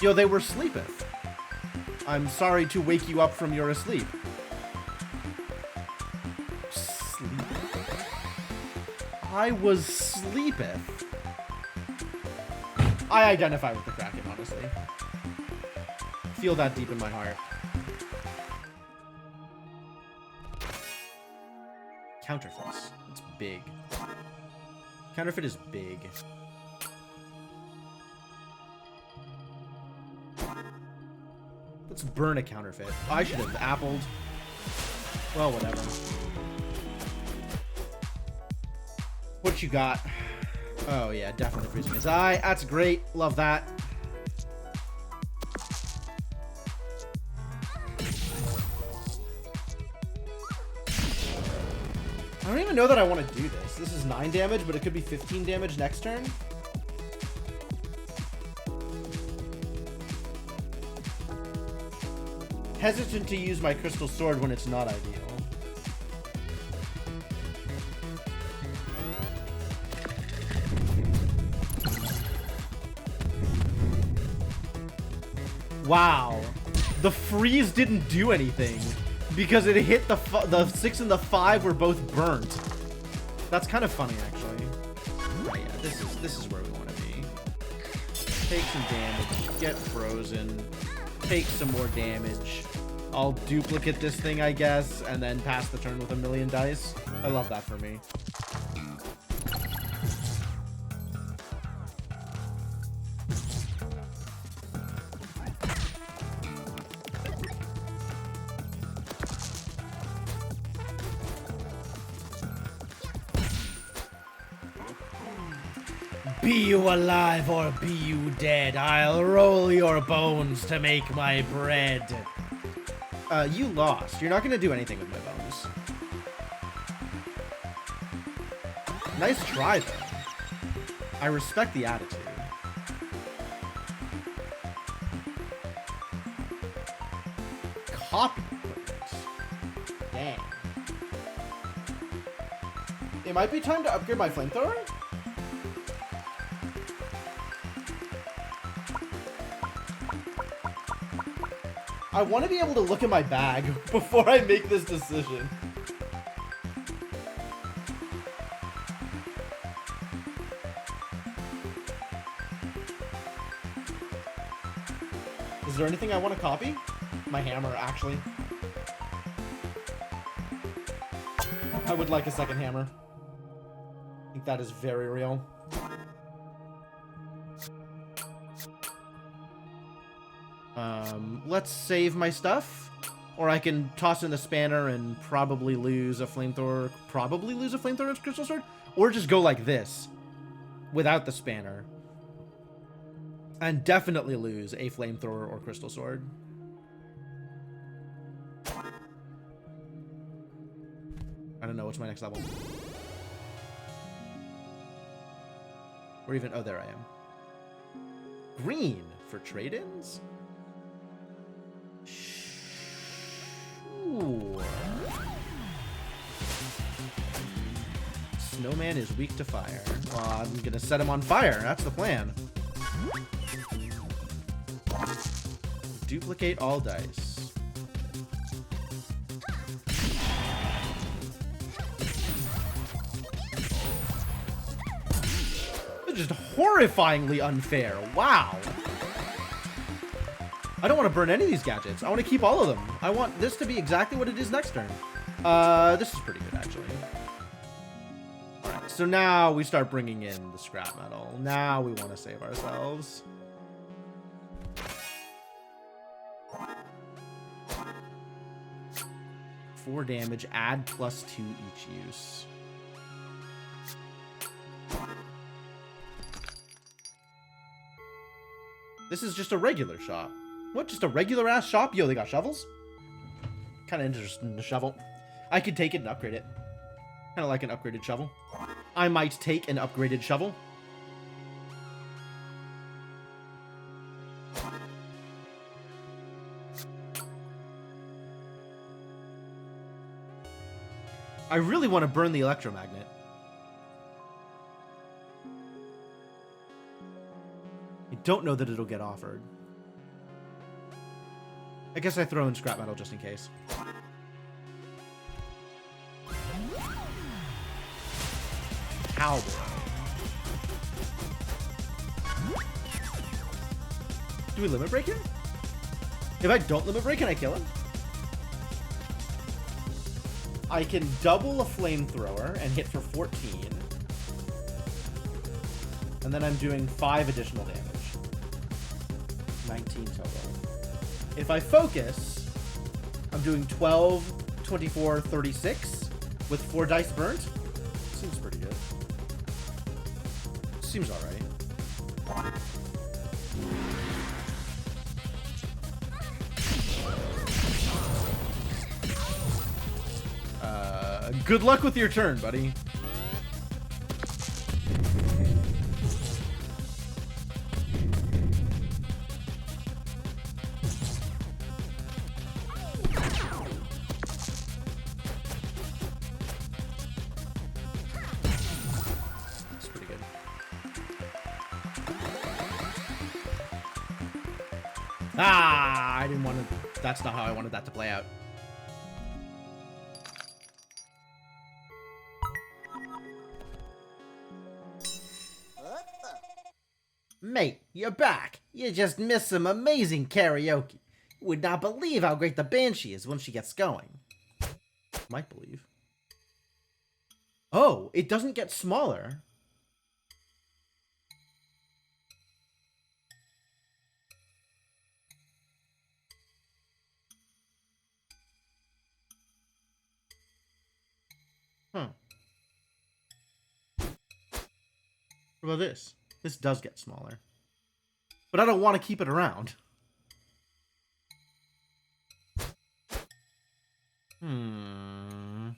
Yo, they were sleeping. I'm sorry to wake you up from your sleep. Sleep. I was sleeping. I identify with the Kraken, honestly. Feel that deep in my heart. Counterfeits. It's big. Counterfeit is big. Let's burn a counterfeit. I should have appled. Well, whatever. What you got? Oh, yeah, definitely freezing his eye. That's great. Love that. I don't even know that I want to do this. This is 9 damage, but it could be 15 damage next turn. Hesitant to use my crystal sword when it's not ideal. Wow. The freeze didn't do anything because it hit the 6 and the 5 were both burnt. That's kind of funny, actually. Oh, yeah, this is where we want to be. Take some damage, get frozen, take some more damage. I'll duplicate this thing, I guess, and then pass the turn with a million dice. I love that for me. Be you alive or be you dead, I'll roll your bones to make my bread. You lost. You're not going to do anything with my bones. Nice try, though. I respect the attitude. Copy equipment. Dang. It might be time to upgrade my flamethrower? I want to be able to look at my bag before I make this decision. Is there anything I want to copy? My hammer, actually. I would like a second hammer. I think that is very real. Let's save my stuff, or I can toss in the spanner and probably lose a flamethrower, and crystal sword, or just go like this without the spanner and definitely lose a flamethrower or crystal sword. I don't know, what's my next level? Or even, oh, there I am. Green for trade-ins? Sure. Snowman is weak to fire. Well, I'm gonna set him on fire. That's the plan. Duplicate all dice. This is just horrifyingly unfair. Wow. I don't want to burn any of these gadgets. I want to keep all of them. I want this to be exactly what it is next turn. This is pretty good, actually. Alright, so now we start bringing in the scrap metal. Now we want to save ourselves. Four damage, add +2 each use. This is just a regular shop. What, just a regular ass shop? Yo, they got shovels? Kind of interested in the shovel. I could take it and upgrade it. Kind of like an upgraded shovel. I might take an upgraded shovel. I really want to burn the electromagnet. I don't know that it'll get offered. I guess I throw in scrap metal just in case. Cowboy. Do we limit break him? If I don't limit break, can I kill him? I can double a flamethrower and hit for 14. And then I'm doing 5 additional damage. 19 total. If I focus, I'm doing 12, 24, 36 with 4 dice burnt. Seems pretty good. Seems alright. Good luck with your turn, buddy. That's pretty good. Ah, I didn't want to. That's not how I wanted that to play out. Mate, you're back. You just missed some amazing karaoke. You would not believe how great the Banshee is when she gets going. Might believe. Oh, it doesn't get smaller. Huh. What about this? This does get smaller. But I don't want to keep it around. Alright,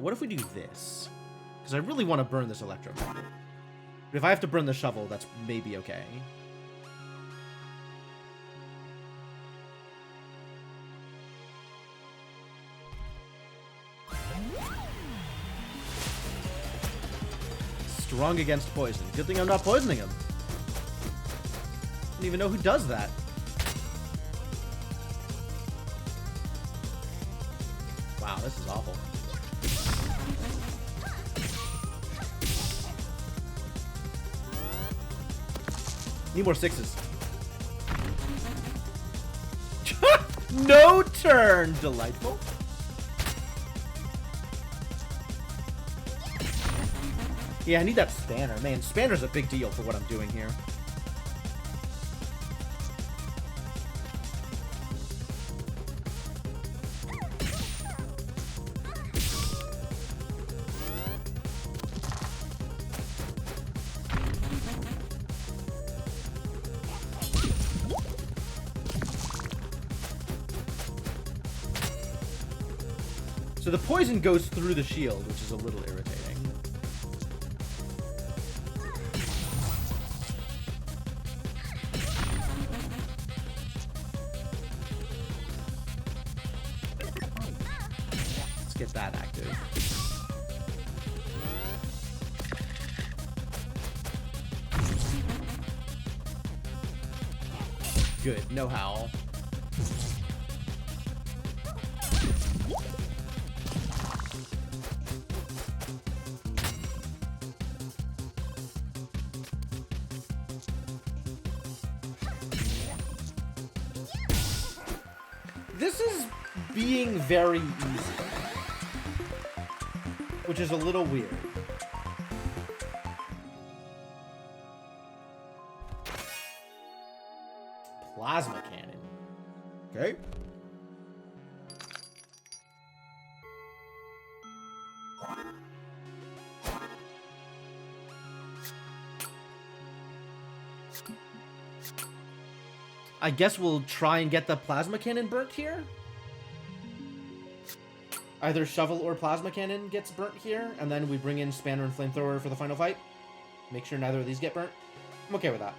what if we do this? Because I really want to burn this electromagnet. But if I have to burn the shovel, that's maybe okay. Strong against poison. Good thing I'm not poisoning him. I don't even know who does that. Wow, this is awful. Need more 6s. No turn! Delightful. Yeah, I need that spanner. Man, spanner's a big deal for what I'm doing here. So the poison goes through the shield, which is a little irritating. Let's get that active. Good, no howl. This is being very easy, which is a little weird. Plasma cannon. Okay. I guess we'll try and get the plasma cannon burnt here. Either shovel or plasma cannon gets burnt here, and then we bring in spanner and flamethrower for the final fight. Make sure neither of these get burnt. I'm okay with that.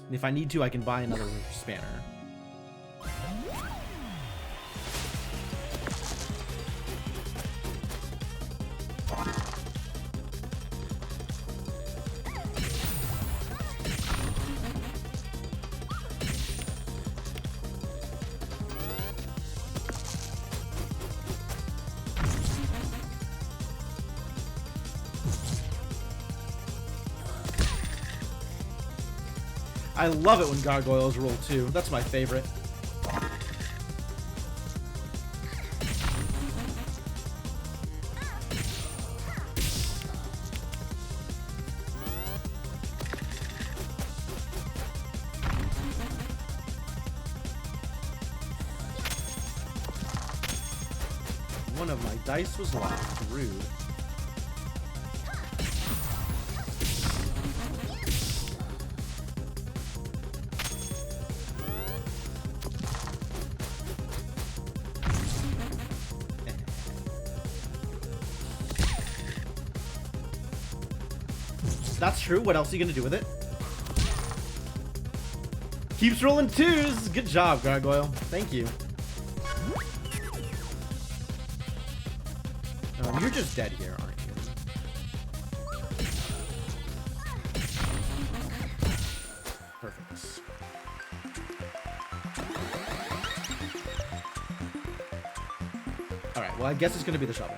And if I need to, I can buy another spanner. I love it when gargoyles roll 2. That's my favorite. One of my dice was locked. Rude. That's true. What else are you gonna do with it? Keeps rolling 2s. Good job, Gargoyle. Thank you. You're just dead here, aren't you? Perfect. Alright, well, I guess it's gonna be the shovel.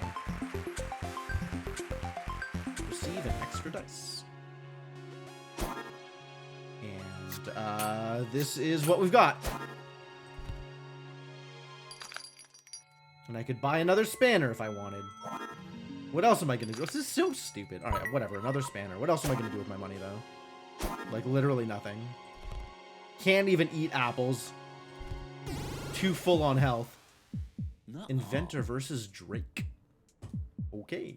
Receive an extra dice. And, this is what we've got. And I could buy another spanner if I wanted. What else am I gonna do? This is so stupid. Alright, whatever. Another spanner. What else am I gonna do with my money, though? Like, literally nothing. Can't even eat apples. Too full on health. Inventor versus Drake. Okay.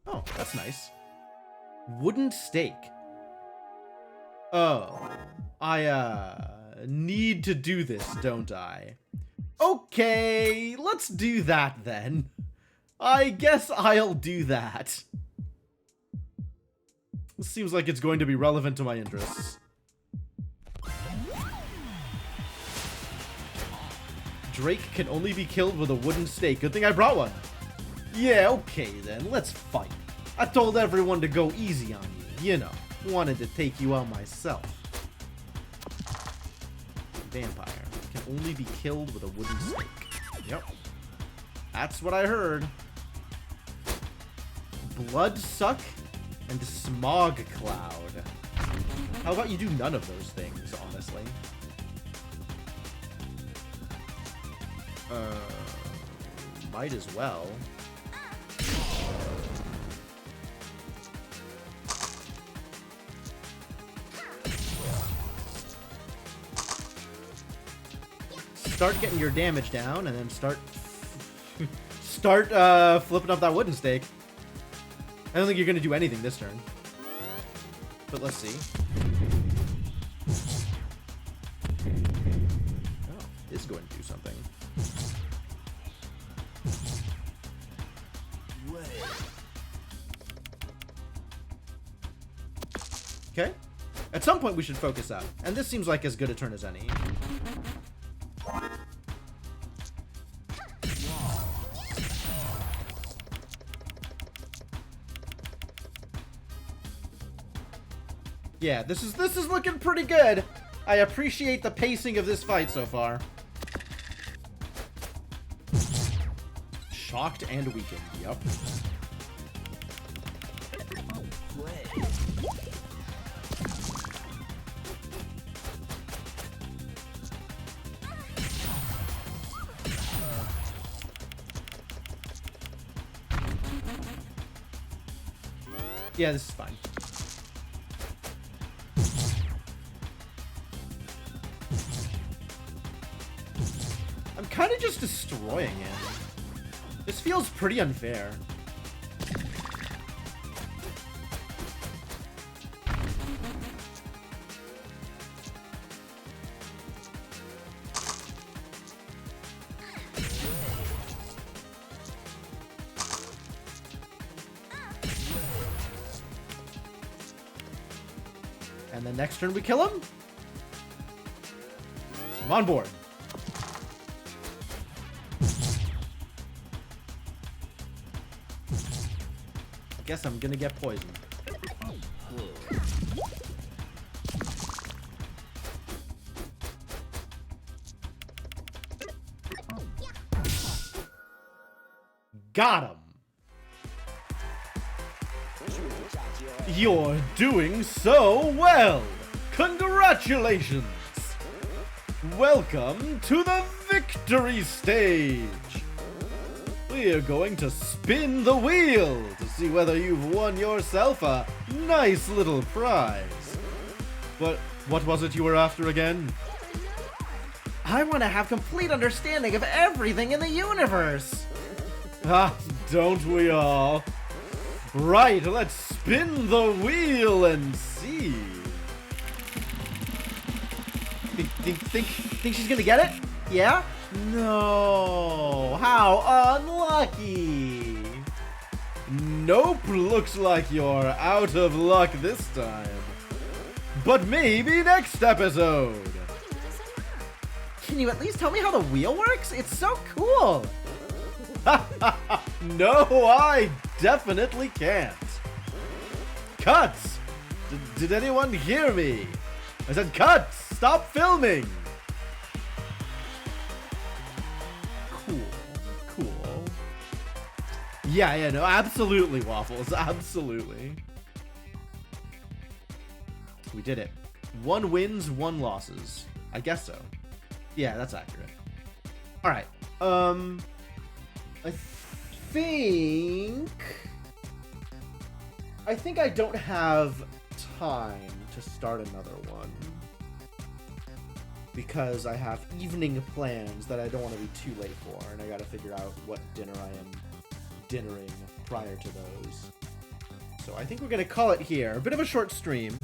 Oh, that's nice. Wooden stake. Oh. I, need to do this, don't I? Okay, let's do that then. I guess I'll do that. This seems like it's going to be relevant to my interests. Drake can only be killed with a wooden stake. Good thing I brought one. Yeah, okay then, let's fight. I told everyone to go easy on you, you know. Wanted to take you out myself. Vampire can only be killed with a wooden stake. Yep. That's what I heard. Blood suck and smog cloud. How about you do none of those things, honestly? Might as well. Start getting your damage down, and then start flipping up that wooden stake. I don't think you're gonna do anything this turn, but let's see. Oh, it's going to do something. Okay. At some point we should focus up, and this seems like as good a turn as any. Yeah, this is looking pretty good. I appreciate the pacing of this fight so far. Shocked and weakened, yep. Yeah, this is fine. I'm kind of just destroying it. This feels pretty unfair. And then next turn we kill him. I'm on board. I guess I'm gonna get poisoned. Got him. You're doing so well. Congratulations! Welcome to the victory stage! We are going to spin the wheel to see whether you've won yourself a nice little prize. But what was it you were after again? I want to have complete understanding of everything in the universe. Ah, don't we all? Right, let's spin the wheel and see. Think she's gonna get it? Yeah? No, how unlucky. Nope, looks like you're out of luck this time. But maybe next episode. Can you at least tell me how the wheel works? It's so cool. No, I definitely can't. Cuts! Did anyone hear me? I said cuts! Stop filming! Cool. Yeah, no, absolutely, Waffles, absolutely. We did it. 1 wins, 1 losses. I guess so. Yeah, that's accurate. Alright, I think I don't have time to start another one because I have evening plans that I don't want to be too late for, and I gotta figure out what dinner I am dinnering prior to those. So I think we're gonna call it here. A bit of a short stream.